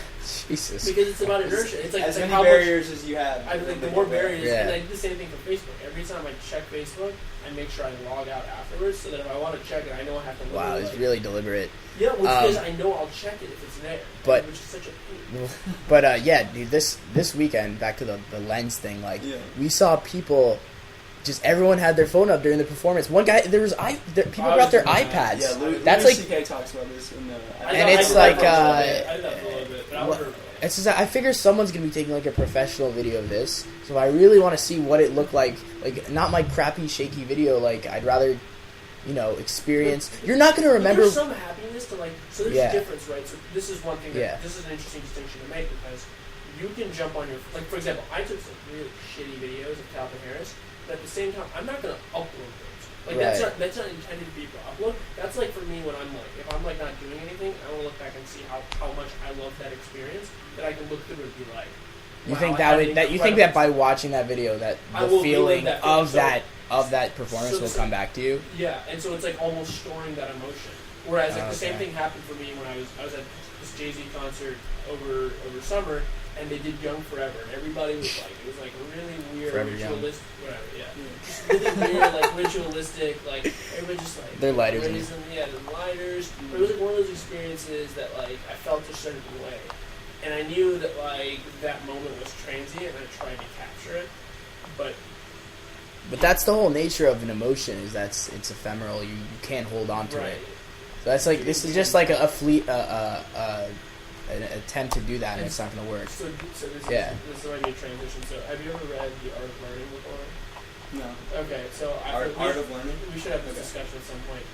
Jesus. Because it's about inertia. It's like, as it's like many how barriers as you have. much, I think the more barriers, Yeah. and I do the same thing for Facebook. Every time I check Facebook, I make sure I log out afterwards, so that if I want to check it, I know I have to. Wow, it's really deliberate. Yeah, because I know I'll check it if it's there. But- which is such a pain. But yeah, dude, this weekend, back to the lens thing, like we saw people, just everyone had their phone up during the performance. One guy, people brought their iPads. Yeah, That's Louis like, C.K. talks about this in the. And it's like, I did that for a little bit, but I wonder. it's just, I figure someone's gonna be taking like a professional video of this. So if I really want to see what it looked like not my crappy shaky video, like I'd rather, experience. You're not gonna remember. There's some happiness to like. So there's Yeah. a difference, right? So this is one thing. Yeah. This is an interesting distinction to make because you can jump on your like. For example, I took some really shitty videos of Calvin Harris, but at the same time, I'm not gonna upload those. Like that's not intended to be for upload. That's like for me when I'm like, if I'm like not doing anything, I want to look back and see how much I love that experience. That I can look through and be like. You wow, think I had that an you think that by incredible- watching that video that I the will feeling relive that of feeling. that performance will come back to you? Yeah, and so it's like almost storing that emotion. Whereas like the same Okay. thing happened for me when I was at this Jay-Z concert over summer, and they did Young Forever, and everybody was like, it was like really weird, Forever Young. ritualistic, whatever, yeah. Just really weird, like ritualistic, like everybody just like They're lighters in raising, the lighters. But it was like one of those experiences that like I felt a certain way, and I knew that like that moment was transient, and I tried to capture it, but. But that's the whole nature of an emotion, is it's ephemeral. You can't hold on to Right. it. So that's like, this is just like an attempt to do that, and it's not going to work. So this Yeah. is might be a transition. So have you ever read The Art of Learning before? No. Okay, so Art of Learning? we should have this discussion at some point.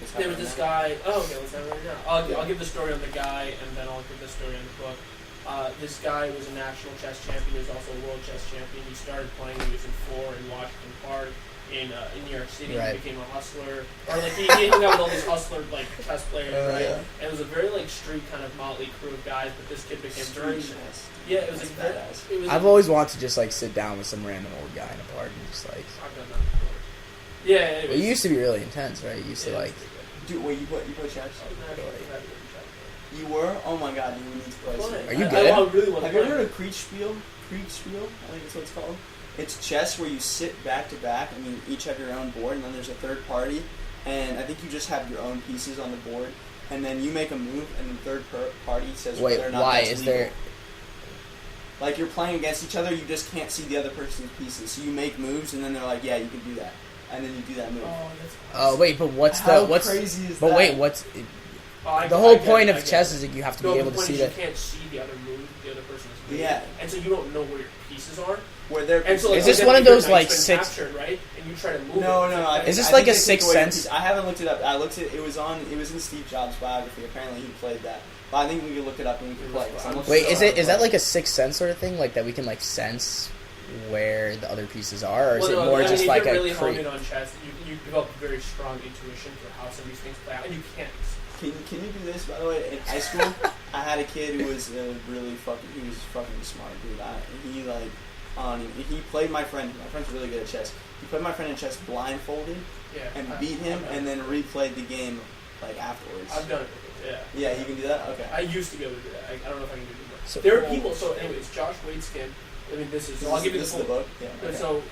Let's There have was it this now. guy. Oh, okay, let's have it right now. I'll give the story on the guy, and then I'll give the story on the book. This guy was a national chess champion. He was also a world chess champion. He started playing when he was in 4 in Washington Park in New York City. Right. He became a hustler, or like he hung out with all these hustler like chess players, right? Yeah. And it was a very like street kind of motley crew of guys. But this kid became very yeah. It was That's like badass. it was. I've always wanted to just like sit down with some random old guy in a park and just like. I've done that before. Yeah. Anyways. It used to be really intense, right? It used to Yeah, like. it's pretty good. Dude, wait, you play chess? I was naturally happy with the You were? Oh my god, you need to play chess. some. Are you I good? really want to Have you ever play. heard of Kriegspiel? Kriegspiel? I think that's what it's called. It's chess where you sit back to back and you each have your own board, and then there's a third party, and I think you just have your own pieces on the board, and then you make a move, and the third party says Wait, whether or not why that's is legal. there? Like you're playing against each other, you just can't see the other person's pieces. So you make moves, and then they're like, "Yeah, you can do that," and then you do that move. Oh, that's Oh wait, but what's How the what's? crazy is But that? wait, what's I the get- whole I get point it, of I get chess it. is that you have to No, be the able to point see is that. you can't see the other move the other person is doing. Yeah. And so you don't know where your pieces are. Where they're And so like, Is this for one of example, those, your knight's like, been six- captured, right? And you try to move No, it. no. I Is this I like think a they Sixth take away your Sense? piece. I haven't looked it up. I looked it. It was in Steve Jobs' biography. Apparently, he played that. But I think we can look it up and we can play. 'Cause I'm looking Wait, for is how it to is that play. like a Sixth Sense sort of thing, like that we can like sense where the other pieces are, or is Well, it no, more I mean, just if like you're a really honed in creep? on chess, you develop a very strong intuition for how some of these things play out, and you can't. Can you do this? By the way, in high school, I had a kid who was really fucking. He was fucking smart, dude. He played my friend. My friend's really good at chess. He played my friend in chess blindfolded Yeah. and I- beat him, I've done and it. then replayed the game like afterwards. I've done it. Yeah. Yeah, you can do that. Okay. I used to be able to do that. I don't know if I can do it anymore. So- There are people. So, anyways, Josh Waitzkin. I mean, this is. So I'll give you the this full. is the book. Yeah. And Okay. so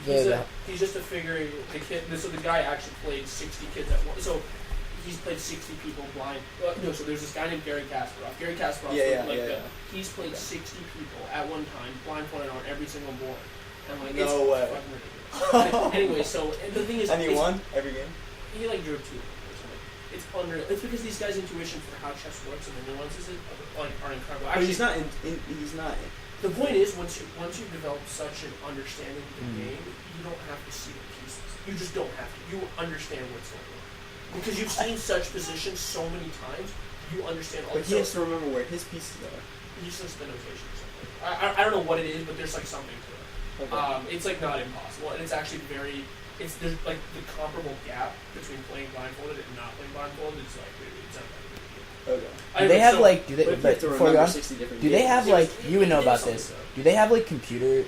Yeah, he's just a figure. The kid. So the guy actually played 60 kids at once. So he's played 60 people blind. No, so there's this guy named Gary Kasparov. Gary Kasparov. He's played 60 people at one time, blindfolded on every single board. And like, it's No way. fucking ridiculous. Anyway, so and the thing is, And he it's- won every game. He like drew 2 or something. It's unreal. It's because these guys' intuition for how chess works and the nuances are incredible. But Actually, he's not. He's not. the point is, once you develop such an understanding of the game, you don't have to see the pieces. You just don't have to. You understand what's going on because you've seen such positions so many times. You understand all. But he has to remember where his pieces are. He's just the notation or something. I don't know what it is, but there's like something to it. Okay. It's like not impossible, and it's actually very. There's like the comparable gap between playing blindfolded and not playing blindfolded. It's like it's not that big a deal. Okay. Do they have like? Do they? But if you But have to before we go remember on, 60 different do they games. have Yeah, like? but You would know it about is this. something, Do they have like computer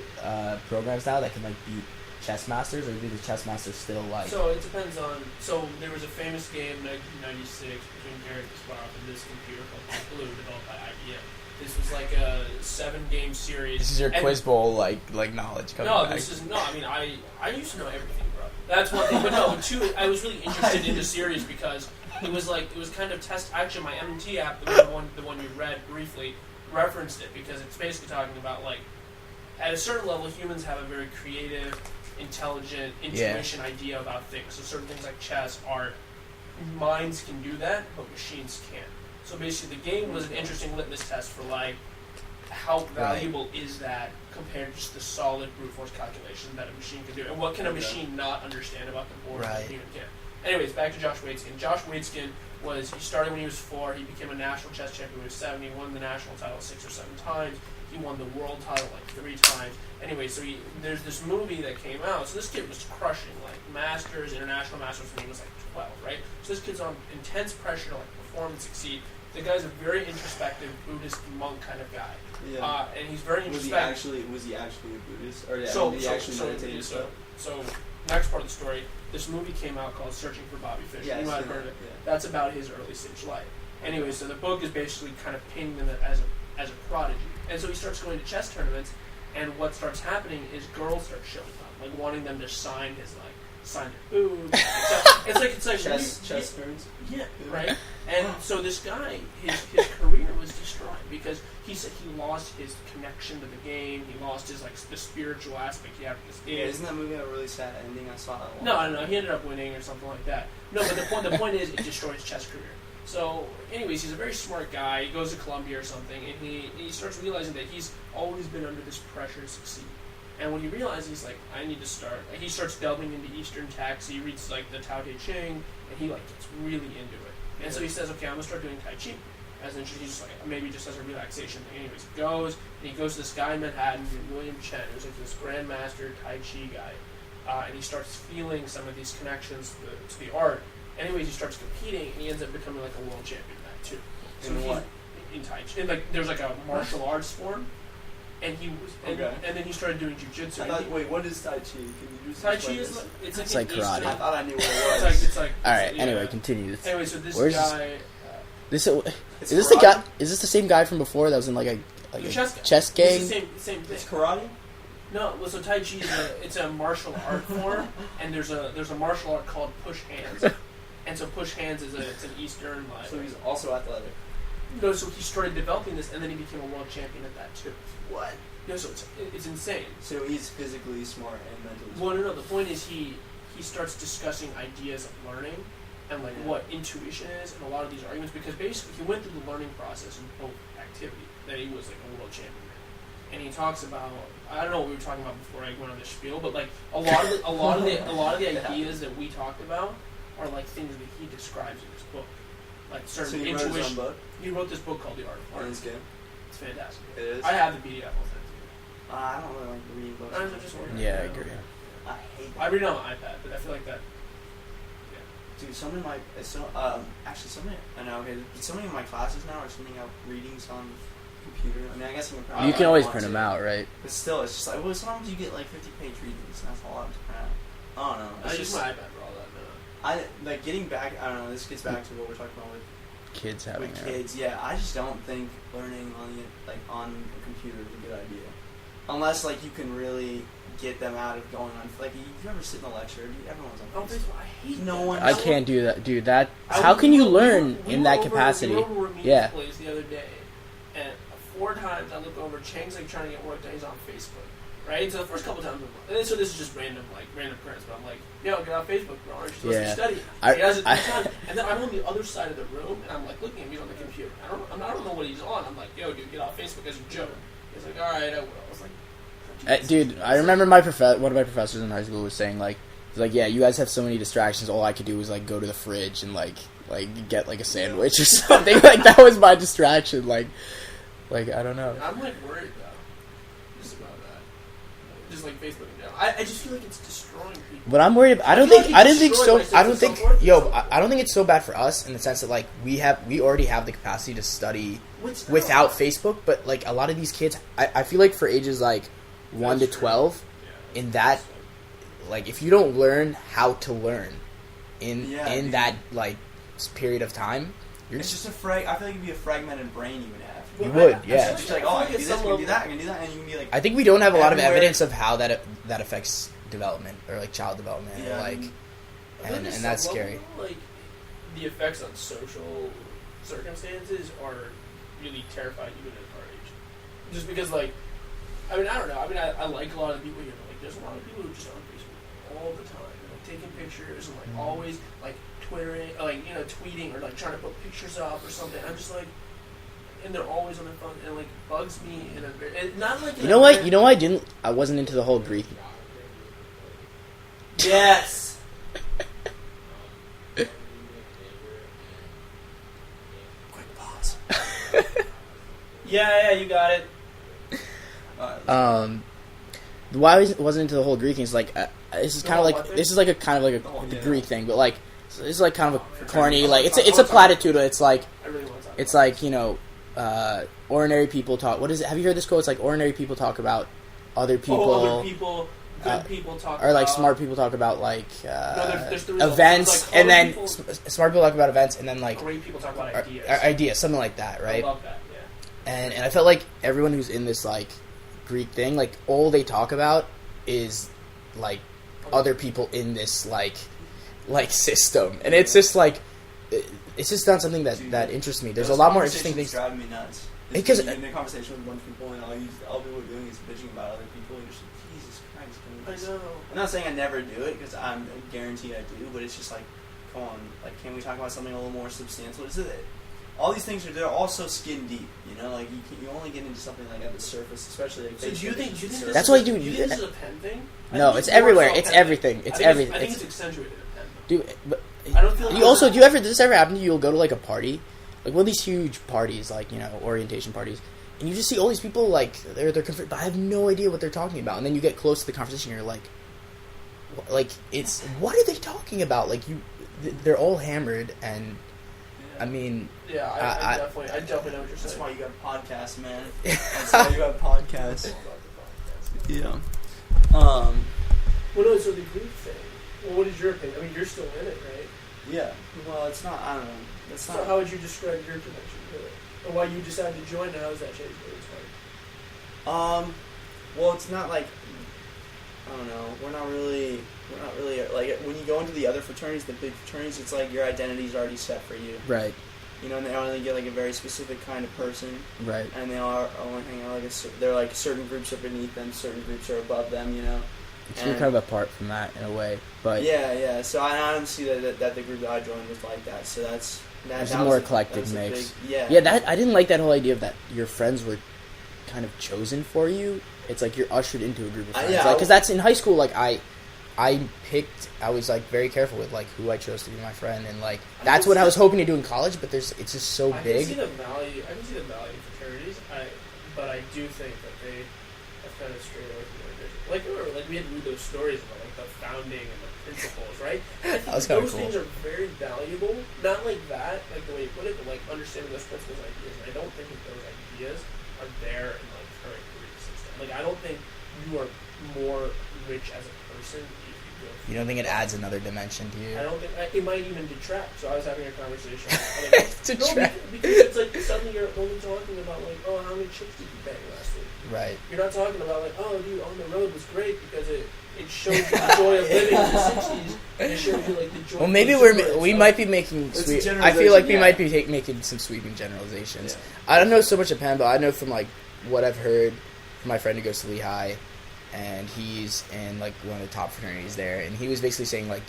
programs now that can like beat chess masters, or do the chess masters still like? So it depends on. So there was a famous game in 1996 between Garrett Kasparov and this computer called Blue, developed by IBM. This was like a 7-game series. This is your quiz bowl like knowledge coming back. No, this is no. I mean, I used to know everything, bro. That's one thing. But no, but two, I was really interested in the series because it was kind of test. Actually, my MT app, the one you read briefly, referenced it because it's basically talking about like at a certain level, humans have a very creative, intelligent, intuition idea about things. So certain things like chess, art, minds can do that, but machines can't. So basically, the game was an interesting litmus test for like how valuable is that compared to just the solid brute force calculation that a machine can do, and what can a machine not understand about the board that a human can. Anyways, back to Josh Waitzkin. Josh Waitzkin he started when he was 4. He became a national chess champion when he was 7. He won the national title 6 or 7 times. He won the world title like 3 times. Anyway, so there's this movie that came out. So this kid was crushing like masters, international masters when he was like 12, right? So this kid's on intense pressure to like perform and succeed. The guy's a very introspective Buddhist monk kind of guy. Yeah. And he's very introspective. Was he actually a Buddhist? Or did he actually meditate? So next part of the story, this movie came out called Searching for Bobby Fischer. Yeah, you might have heard of it. Yeah. That's about his early stage life. Anyway, so the book is basically kind of painting him as a prodigy. And so he starts going to chess tournaments, and what starts happening is girls start showing up, like wanting them to sign their boobs. It's like chess turns. Yeah, right. And so this guy, his career was destroyed because he said he lost his connection to the game. He lost his the spiritual aspect he had with this game. Yeah, isn't that movie a really sad ending? I saw that one. No, he ended up winning or something like that. No, but the point is, it destroyed his chess career. So, anyways, he's a very smart guy. He goes to Columbia or something, and he starts realizing that he's always been under this pressure to succeed. And when he realizes, he's like, I need to start. He starts delving into Eastern texts. He reads the Tao Te Ching, and he gets really into it. And so he says, okay, I'm gonna start doing Tai Chi. He's just maybe just as a relaxation thing. Anyways, he goes to this guy in Manhattan named William Chen, who's this grandmaster Tai Chi guy, and he starts feeling some of these connections to the art. Anyways, he starts competing, and he ends up becoming a world champion in that too. So in what? In Tai Chi. And there's a martial arts form. And and then he started doing jujitsu. Wait, what is Tai Chi? Can you just Tai Chi is it's like karate. I thought I knew what it was. It's like all right. Anyway, continue. Anyway, so this guy. Is this the guy? Is this the same guy from before that was in a chess gang? It's the same thing. It's karate. No, well, so Tai Chi is a martial art form, and there's a martial art called push hands, and so push hands it's an Eastern. So he's also athletic. No, so he started developing this, and then he became a world champion at that too. What? No, so it's insane. So he's physically smart and mentally smart. Well, no. The point is he starts discussing ideas of learning and what intuition is, and a lot of these arguments, because basically he went through the learning process in both activity that he was a world champion in. And he talks about, I don't know what we were talking about before I went on this spiel, but a lot of the ideas that we talked about are things that he describes in his book. Certain intuition. Wrote his own book? He wrote this book called The Art of Art. It's good. It's fantastic. It is? I have the PDF of it. I don't really like reading books. Yeah, I agree. I hate that. I read it on my iPad, but I feel like that. Dude, some of my my classes now are sending out readings on computer. I mean, I guess you can always print them out, right? But still, it's just sometimes you get 50-page readings, and that's a lot to print out. I don't know. I use my iPad for all that now. Getting back. I don't know. This gets back to what we're talking about with kids having kids. Yeah, I just don't think learning on a computer is a good idea, unless you can really get them out of going on. You ever sit in a lecture? Everyone's on Facebook. I hate no one. I can't do that, dude. How can you learn in that capacity? We were over at place the other day, and 4 times I look over. Chang's trying to get work done. He's on Facebook. Right, so the first couple times, so this is just random occurrence, but I'm like, yo, get off Facebook, bro. Aren't you supposed to be studying? He does it 3 times, and then I'm on the other side of the room, and I'm looking at me on the computer. I don't know what he's on. I'm like, yo, dude, get off Facebook as a joke. He's like, all right, I will. I was like, dude, I remember one of my professors in high school was saying he's like, yeah, you guys have so many distractions. All I could do was go to the fridge and get a sandwich or something. That was my distraction. I don't know. I'm worried though. Just Facebook in general. I just feel like it's destroying people. But I'm worried. I don't think it's so bad for us in the sense that we already have the capacity to study without Facebook. But a lot of these kids, I feel for ages 1 to 12, in that like if you don't learn how to learn in dude. that like period of time, It's just I feel like it'd be a fragmented brain you would have. You would, yeah. It's just like, oh, I can do this, I can do that, I can do that, and you can be like... I think we don't have a lot of everywhere. evidence of how that affects development, or like child development, Yeah. or like, I feel and at that's some scary. level, like, the effects on social circumstances are really terrifying even at our age. Just because, like, I mean, I don't know. I mean, I like a lot of the people, you know, like, there's a lot of people who just on Facebook all the time, and, like, taking pictures and, like, always, like, Twittering, like, you know, tweeting or, like, trying to put pictures up or something. I'm just like, and they're always on their phone, and, like, bugs me in a very, not like... You know what? You know what? I wasn't into the whole Greek. Yes. Quick pause. Yeah, you got it. Why I wasn't into the whole Greek thing is like this is kind of like a kind of like a Greek thing, but like this is like kind of a corny, like it's a platitude. It's like you know, ordinary people talk. What is it? Have you heard this quote? It's like ordinary people talk about other people. Other people, good people talk or like about, smart people talk about like there's the real- events, like, and then people- smart people talk about events, and then like great people talk about ideas, something like that, right? I love that. Yeah. And I felt like everyone who's in this like Greek thing, like all they talk about is like other people in this like system, and it's just like it's just not something that interests me. There's a lot more interesting things. Driving me nuts. Because in a conversation with a bunch of people, and all people are doing is bitching about other people. And you're just like, Jesus Christ! I know. I'm not saying I never do it because I'm guaranteed I do, but it's just like, come on, like, can we talk about something a little more substantial? All these things they're all so skin deep, you know. Like you only get into something like at the surface, especially. Like, So do you think this That's is, why, dude, do you think this is a pen thing? No, it's everywhere. It's everything. It's everything. I think it's accentuated in pen. Dude, but I don't feel like do you ever? Does this ever happen to you? You'll go to like a party, like one of these huge parties, like you know, orientation parties, and you just see all these people like they're confused, but I have no idea what they're talking about. And then you get close to the conversation, and you're like it's what are they talking about? Like they're all hammered, and I mean, yeah, I definitely know what you're saying. That's why you got a podcast, man. That's why you have podcasts. Yeah. Well, no, so the Greek thing. Well, what is your opinion? I mean, you're still in it, right? Yeah. Well, it's not. I don't know. It's So not. how would you describe your connection to it? Or why you decided to join, and how has that changed over time? Well, it's not like I don't know. We're not really like when you go into the other fraternities, the big fraternities. It's like your identity's already set for you. right, You know, and they only get like a very specific kind of person, right. and they all only hang out they're like certain groups are beneath them, certain groups are above them. You know. So you're kind of apart from that in a way, but Yeah. So I don't see that the group that I joined was like that. So that's there's that a more was eclectic that was a mix. big- yeah. That I didn't like that whole idea of that your friends were kind of chosen for you. It's like you're ushered into a group of friends, yeah, because that's in high school. Like I was like very careful with like who I chose to be my friend, and like that's what I was hoping to do in college. But it's just so I big. can see the value in fraternities. But I do think that they have kind of strayed away from their vision. Like remember, like we had to read those stories about like the founding and the principles, right? I think That was kinda those cool. things are very valuable. Not like that, like the way you put it, but like understanding those principles and ideas. And I don't think that those ideas are there in like current Greek system. Like I don't think you are more rich as a person if you go. You don't think it adds another dimension to you? I don't think it might even detract. So I was having a conversation. Detract. Because it's like suddenly you're only talking about like, oh, how many chicks did you bang last week? Right. You're not talking about like, oh, dude, On the Road was great because it showed you the joy of living in the '60s, and it showed you like the joy. Well, maybe of we might be making. It's a I generalization, feel like we yeah. might be making some sweeping generalizations. Yeah. I don't know so much of Penn, but I know from like what I've heard from my friend who goes to Lehigh, and he's in like one of the top fraternities there, and he was basically saying like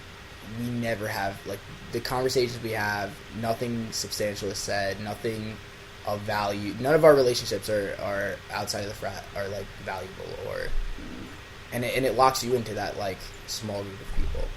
we never have like the conversations we have, nothing substantial is said, nothing of value. None of our relationships are outside of the frat are like valuable or. And it locks you into that like small group of people.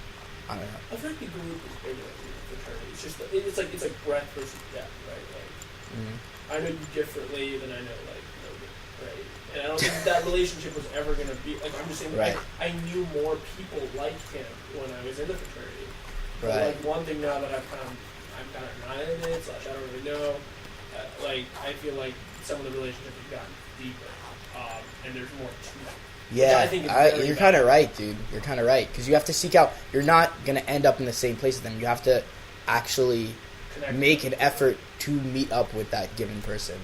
I don't know. I feel like the group is bigger than the fraternity. It's just it's like breadth versus depth, right? Like I know you differently than I know like Logan, right? And I don't think that relationship was ever gonna be like I'm just saying. Right. I knew more people like him when I was in the fraternity. But, Right. like one thing now that I'm kind of not in it. / I don't really know. Like I feel like some of the relationships have gotten deeper, and there's more to it. Yeah, I think is very you're valid. kind of right, dude. You're kind of right because you have to seek out. You're not gonna end up in the same place with them. You have to actually Connect. make an effort to meet up with that given person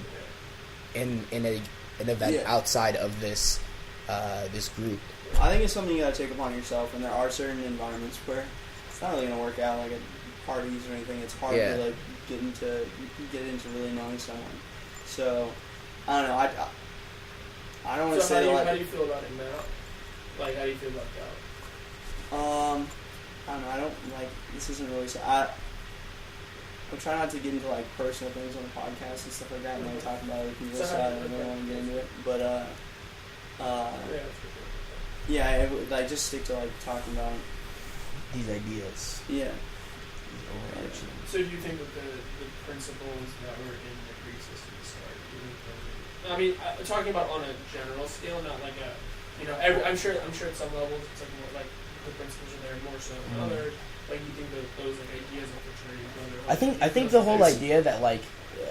in an event Yeah. outside of this this group. I think it's something you gotta take upon yourself, and there are certain environments where it's not really gonna work out, like at parties or anything. It's hard Yeah. to like get into really knowing someone. So I don't know. I don't want to So how say do you, like how do you feel about it now? Like, how do you feel about that? I don't know. I don't like this. Isn't really. I'm trying not to get into like personal things on the podcast and stuff like that, and like talk about other people. So So how I do you- don't really want to get into it. But Yeah, for sure. yeah, it would, like just stick to like talking about These ideas. yeah. These overarching. So do you think that the principles that were in the Greek system to start, do you think those are, I mean, talking about on a general scale, not like a, I'm sure at some levels it's like more like the principles are there more so than others. Like, you think that those like ideas of fraternity, brotherhood, I think the whole idea that like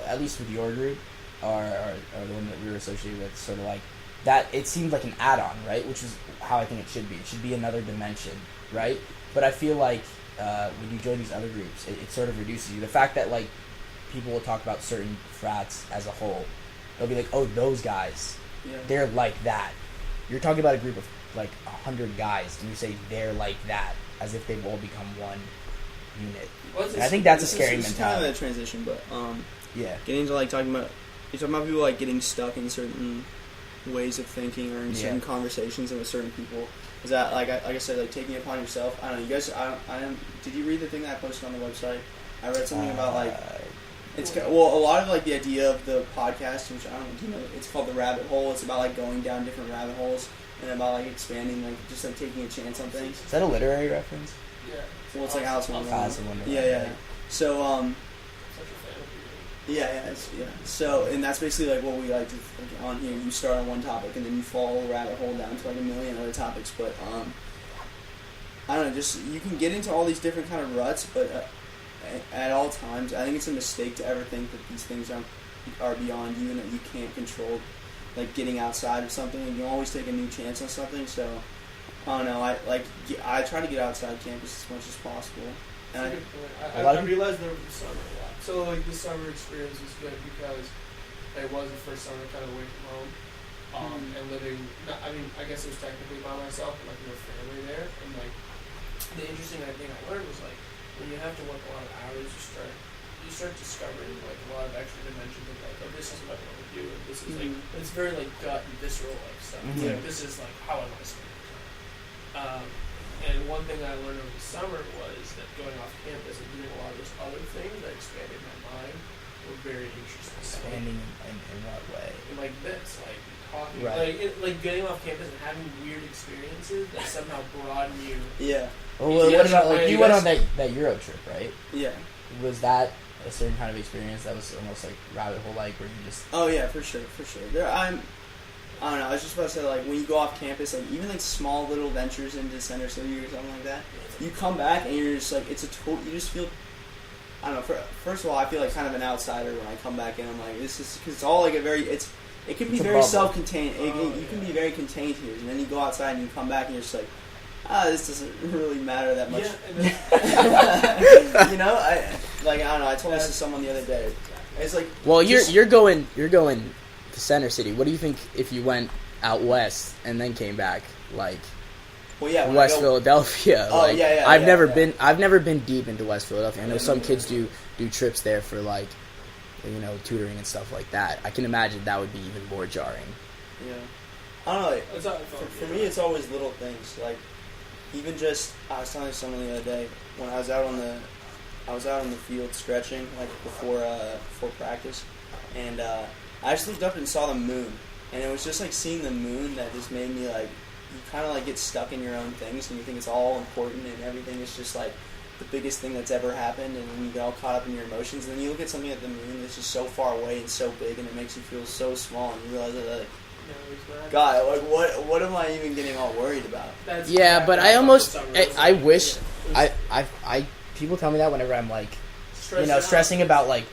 at least with your group or the one that we were associated with, sort of like that it seemed like an add-on, right? Which is how I think it should be. It should be another dimension, right? But I feel like when you join these other groups, it sort of reduces you. The fact that like people will talk about certain frats as a whole, they'll be like, oh, those guys, Yeah. they're like that. You're talking about a group of like 100 guys, and you say they're like that, as if they've all become one unit. And I think that's a scary It's kind of mentality. a transition, but Yeah. getting into like talking about people like getting stuck in certain ways of thinking or in certain Yeah. conversations and with certain people. Is that like I said, like taking it upon yourself? I don't know. You guys, did you read the thing that I posted on the website? I read something about like it's a lot of like the idea of the podcast, which I don't know. It's called the Rabbit Hole. It's about like going down different rabbit holes and about like expanding, like just like taking a chance on things. Is that a literary reference? Yeah. Well, it's like Alice in Wonderland. Alice in Wonderland. Yeah. So Such a fan of you. Yeah. So, and that's basically like what we like to think on here. You start on one topic and then you follow a rabbit hole down to like a million other topics. But I don't know. Just you can get into all these different kind of ruts, but at all times, I think it's a mistake to ever think that these things are beyond you and that you can't control. Like getting outside of something, and you always take a new chance on something. So I don't know. I try to get outside campus as much as possible. And That's a good point. a lot I of realized there was the summer a lot. So like the summer experience was good because it was the first summer kind of away from home and living. I mean, I guess it was technically by myself, but like no family there. And like the interesting thing I learned was like when you have to work a lot of hours, you start discovering like a lot of extra dimensions of like, oh, this is what I want to do, and this is like it's very like gut and visceral like stuff. It's like this is like how I want to spend my time. And one thing I learned over the summer was that going off campus and doing a lot of those other things that expanded my mind were very interesting. Expanding in what way? Like this, like talking, Right. like getting off campus and having weird experiences that somehow broaden you. yeah. Well, Yeah, what about like you you went guys- on that Euro trip, right? Yeah. Was that a certain kind of experience that was almost like rabbit hole like, where you just Oh yeah, for sure. I don't know. I was just about to say, like, when you go off campus, like, even, like, small little ventures into Center City or something like that, you come back and you're just, like, you just feel, I don't know, first of all, I feel like kind of an outsider when I come back in. I'm like, this is, because it's all, like, it can be It's a very bubble. self-contained. You can be very contained here. And then you go outside and you come back and you're just like, this doesn't really matter that much. Yeah, and then, You know? I don't know. I told this to someone the other day. It's like, well, just- you're going to Center City. What do you think if you went out west and then came back, like well, yeah, when I West go- Philadelphia? Oh, like, yeah, I've yeah, never yeah. I've never been deep into West Philadelphia. I know Yeah, some me kids neither. do trips there for like, tutoring and stuff like that. I can imagine that would be even more jarring. Yeah. I don't know. Like, it's not fun, for me, it's always little things. Like, even just, I was telling someone the other day when I was out on the field stretching, like before practice, and I just looked up and saw the moon, and it was just like seeing the moon that just made me like, you kind of like get stuck in your own things, and you think it's all important, and everything is just like the biggest thing that's ever happened, and then you get all caught up in your emotions, and then you look at something at the moon that's just so far away and so big, and it makes you feel so small, and you realize that like, God, like what am I even getting all worried about? That's Yeah, but I exactly almost what the summer was I like. wish Yeah, it was I people tell me that whenever I'm like stressing out. stressing about like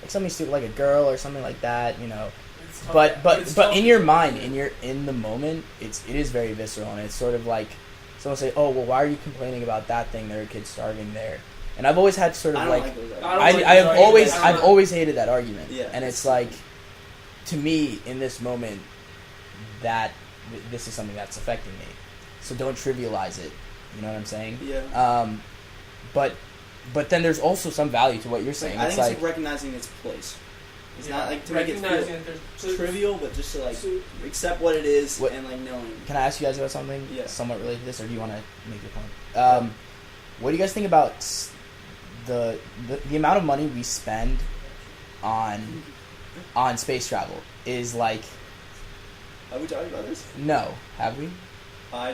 something stupid like a girl or something like that, It's It's tough, But it's tough in your to- mind, in the moment, it is very visceral, and it's sort of like someone say, "Oh, well, why are you complaining about that thing? There are kids starving there." And I've always had sort of I don't like, like those I arguments. don't I, like I've those always arguments. I've always hated that argument. Yeah. And it's like, to me, in this moment, that this is something that's affecting me. So don't trivialize it. You know what I'm saying? Yeah. But then there's also some value to what you're saying. I It's think like, it's like recognizing its place. It's Yeah. not like to make it Recognizing feel that there's trivial, but just to like accept what it is What- and like knowing. can I ask you guys about something Yeah. somewhat related to this, or do you want to make your point? What do you guys think about the amount of money we spend on space travel? Is like, Have we talked about this? no, have we? I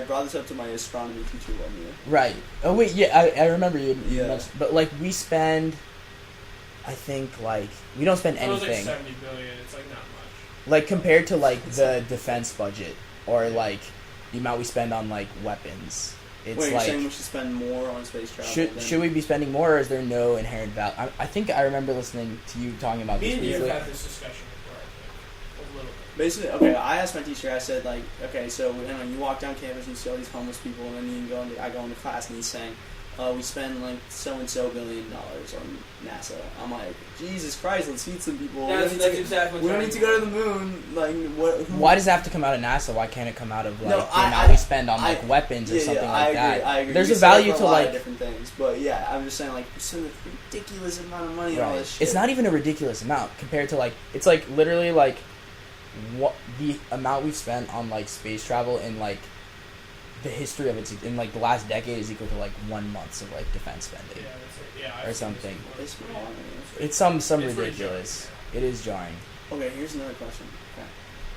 brought this up to my astronomy teacher one year. Right. Oh wait, yeah, I remember you Yeah. mentioned, but like we spend, I think like we don't spend It was like anything. 70 billion. It's like not much. Like compared to like the defense budget or like the amount we spend on like weapons. It's Wait, you're like, saying we should spend more on space travel? should we be spending more, or is there no inherent value? I think I remember listening to you talking about Me this and you briefly. have had this discussion before, I think. A little bit. Basically, okay, I asked my teacher, I said, like, okay, so you walk down campus and you see all these homeless people, and then I go into class and he's saying, we spend like so-and-so $1 billion on NASA. I'm like, Jesus Christ, let's feed some people. That's we don't need to- exactly we what don't I'm need to go to the moon. Like, what? Why does it have to come out of NASA? Why can't it come out of like No, the I- amount we spend on like I- weapons or something I like agree, that? I agree. There's We a sell it value for to a lot like. of different things, but yeah, I'm just saying like we spend a ridiculous amount of money on all Right. this shit. It's not even a ridiculous amount compared to like, it's like literally like what the amount we've spent on like space travel in like the history of it in like the last decade is equal to like 1 month of like defense spending Yeah, that's it. Yeah, or I've seen something. this It's before. It's some It's pretty ridiculous. It is jarring. Okay, here's another question. Okay.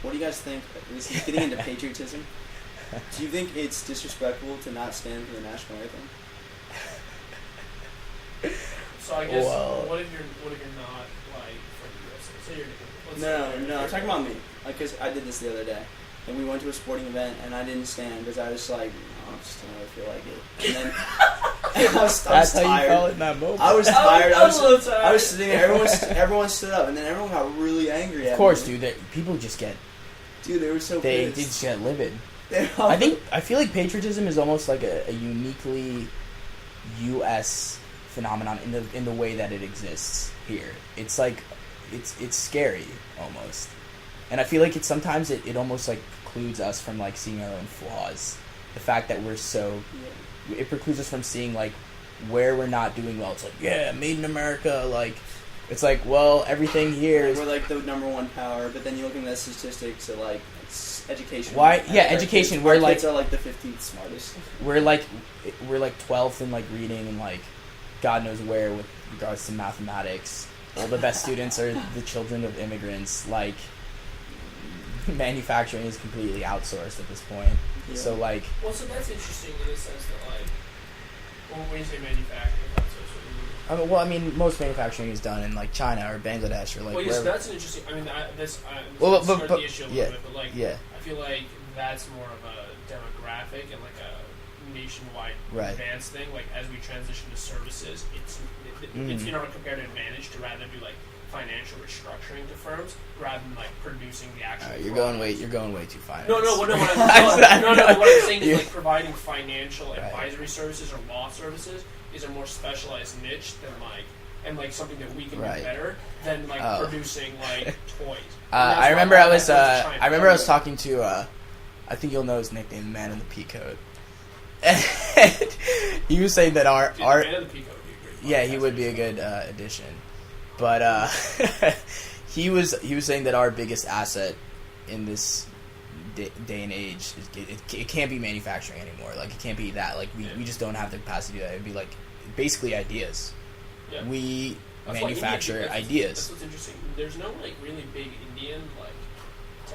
What do you guys think? This is getting into patriotism. Do you think it's disrespectful to not stand for the national anthem? So I guess Well- what if you're not like from the USA? Say you're let's No, say I'm talking about me. Like, cause I did this the other day, and we went to a sporting event, and I didn't stand because I was like, oh, I just don't really feel like it. And then I was That's how tired. you felt in that moment. I was tired. I was a little tired. I was sitting there. Everyone stood up, and then everyone got really angry at me. Of course, dude. People just get Dude, they were so they pissed. just get livid. They were- I feel like patriotism is almost like a uniquely U.S. phenomenon in the way that it exists here. It's like it's scary almost, and I feel like sometimes it almost like precludes us from like seeing our own flaws. The fact that we're so Yeah. it precludes us from seeing like where we're not doing well. It's like, yeah, made in America. Like it's like, well, everything here is We're like the #1 power, but then you look at the statistics of like education. Why- yeah, Our education, kids- we're our like- kids are like the 15th smartest. we're like 12th in like reading and like God knows where with regards to mathematics. All the best students are the children of immigrants. Like manufacturing is completely outsourced at this point. Yeah. So like Well, so that's interesting in the sense that like when you say manufacturing, that's what you mean. I mean most manufacturing is done in like China or Bangladesh or like Well, yes, wherever. that's an interesting. I mean, this Well, start but- the issue a yeah, little bit, but like, yeah. I feel like that's more of a demographic and like a nationwide Right. advance thing. Like as we transition to services, it's you know a comparative advantage to rather do like financial restructuring to firms rather than like producing the actual. You're product. going way too fine. No, what I'm saying is Yeah. like providing financial Right. advisory services or law services is a more specialized niche than like and like something that we can Right. do better than like Oh. producing like toys. I remember I was talking to I think you'll know his nickname, the Man in the Pea Coat. And he was saying that our yeah, he would be a good addition. But he was saying that our biggest asset in this day and age it can't be manufacturing anymore. Like it can't be that. Like we just don't have the capacity to do that. It'd be like basically ideas. Yeah. We That's why manufacture India- that's ideas. what's interesting. There's no like really big Indian like.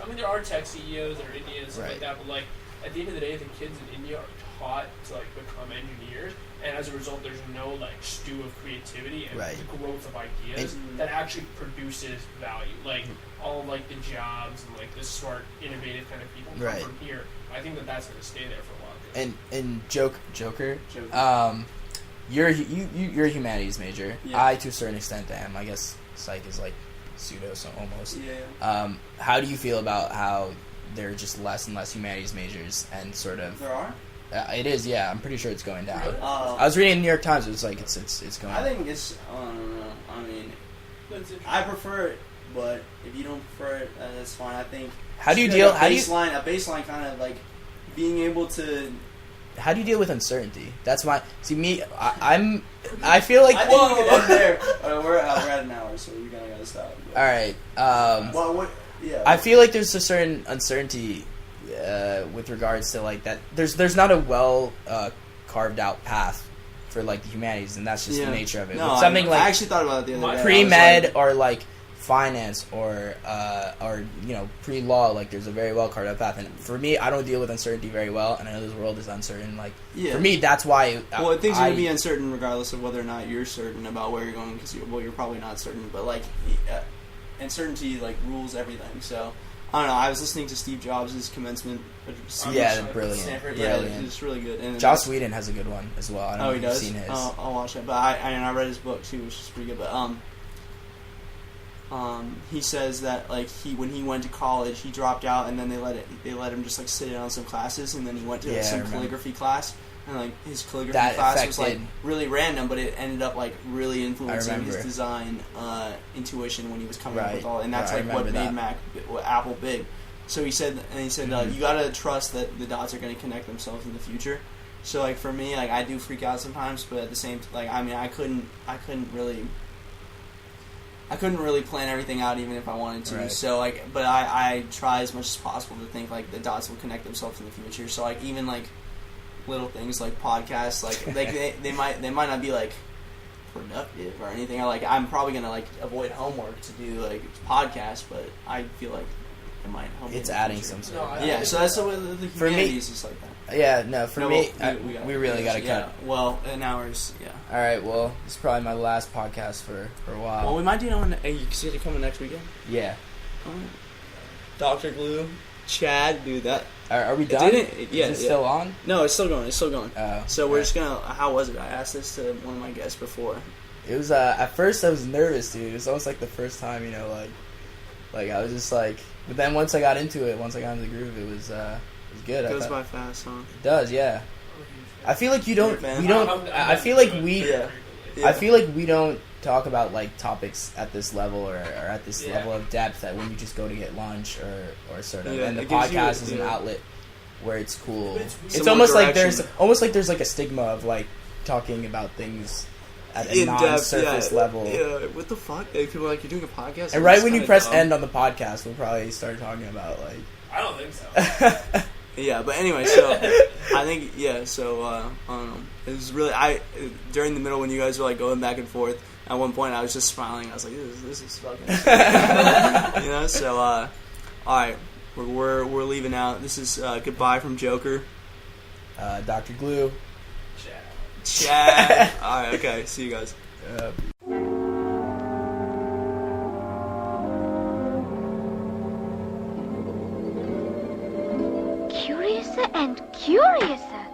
I mean, there are tech CEOs that are Indian and stuff Right. like that, but like at the end of the day, the kids in India are taught to like become engineers, and as a result, there's no like stew of creativity and Right. the growth of ideas that actually produces value. Like all of like the jobs and like the smart, innovative kind of people come Right. from here. I think that's going to stay there for a while. And Joker. You're a humanities major. Yeah. I, to a certain extent, am. I guess psych is like pseudo, so almost. Yeah. How do you feel about how there are just less and less humanities majors and sort of? There are. It is, yeah. I'm pretty sure it's going down. Really? I was reading in the New York Times. It was like it's going. I think it's. I don't know. I mean, I prefer it, but if you don't prefer it, that's fine. I think. How do you like deal? A baseline kind of like being able to. How do you deal with uncertainty? That's my. See me. I feel like. I think we could end there. We're at an hour, so we gotta stop. All right. Well, what? Yeah. I feel like there's a certain uncertainty with regards to like that. There's not a well carved out path for like the humanities, and that's just the nature of it. No, with something I actually thought about it the other day. Pre-med or like finance or pre-law, like there's a very well carved out path. And for me, I don't deal with uncertainty very well, and I know this world is uncertain. Like for me, that's why. Well, things are gonna be uncertain regardless of whether or not you're certain about where you're going, because you're probably not certain. But like uncertainty like rules everything. So I don't know. I was listening to Steve Jobs' commencement. Brilliant. Stanford. Brilliant. Yeah, it's really good. And Joss Whedon has a good one as well. I don't know if you've seen his. I'll watch it. But I read his book too, which is pretty good. But he says that like when he went to college, he dropped out, and then they let him just like sit in on some classes, and then he went to some calligraphy class, and like his calligraphy class was like really random, but it ended up like really influencing his design intuition when he was coming up with all, and that's like what made Apple big. So he said you gotta trust that the dots are gonna connect themselves in the future. So like for me, like I do freak out sometimes, but at the same like I mean I couldn't really plan everything out even if I wanted to. Right. So like, but I try as much as possible to think like the dots will connect themselves in the future. So like even like little things like podcasts, like they might not be like productive or anything. Or like I'm probably gonna like avoid homework to do like podcasts, but I feel like it might help. It's adding some sort of so that's the way the humanities is like that. Yeah, no, for me, we really got to cut. Well, an hour's, All right, well, this is probably my last podcast for a while. Well, we might do it on. You consider coming next weekend? Yeah. Dr. Glue, Chad, do that. Are we done? Is it still on? No, it's still going. So we're just gonna. How was it? I asked this to one of my guests before. It was. At first, I was nervous, dude. It was almost like the first time, like I was just like. But then once I got into it, once I got into the groove, it was good. It goes by fast, huh? It does, yeah. I feel like we don't. I feel like we. Yeah. I feel like we don't talk about like topics at this level or at this level of depth that when you just go to get lunch or sort of. And the podcast is an outlet where it's cool. It's almost like there's like a stigma of like talking about things at a non-surface level. Yeah, what the fuck? People are like, you're doing a podcast? And right when you press end on the podcast, we'll probably start talking about like. I don't think so. Yeah, but anyway, so I think so I don't know. It was really during the middle when you guys were like going back and forth. At one point, I was just smiling. I was like, "This is fucking," So, all right, we're leaving out. This is goodbye from Joker, Dr. Glue, Chad. All right, okay. See you guys. Curiouser and curiouser.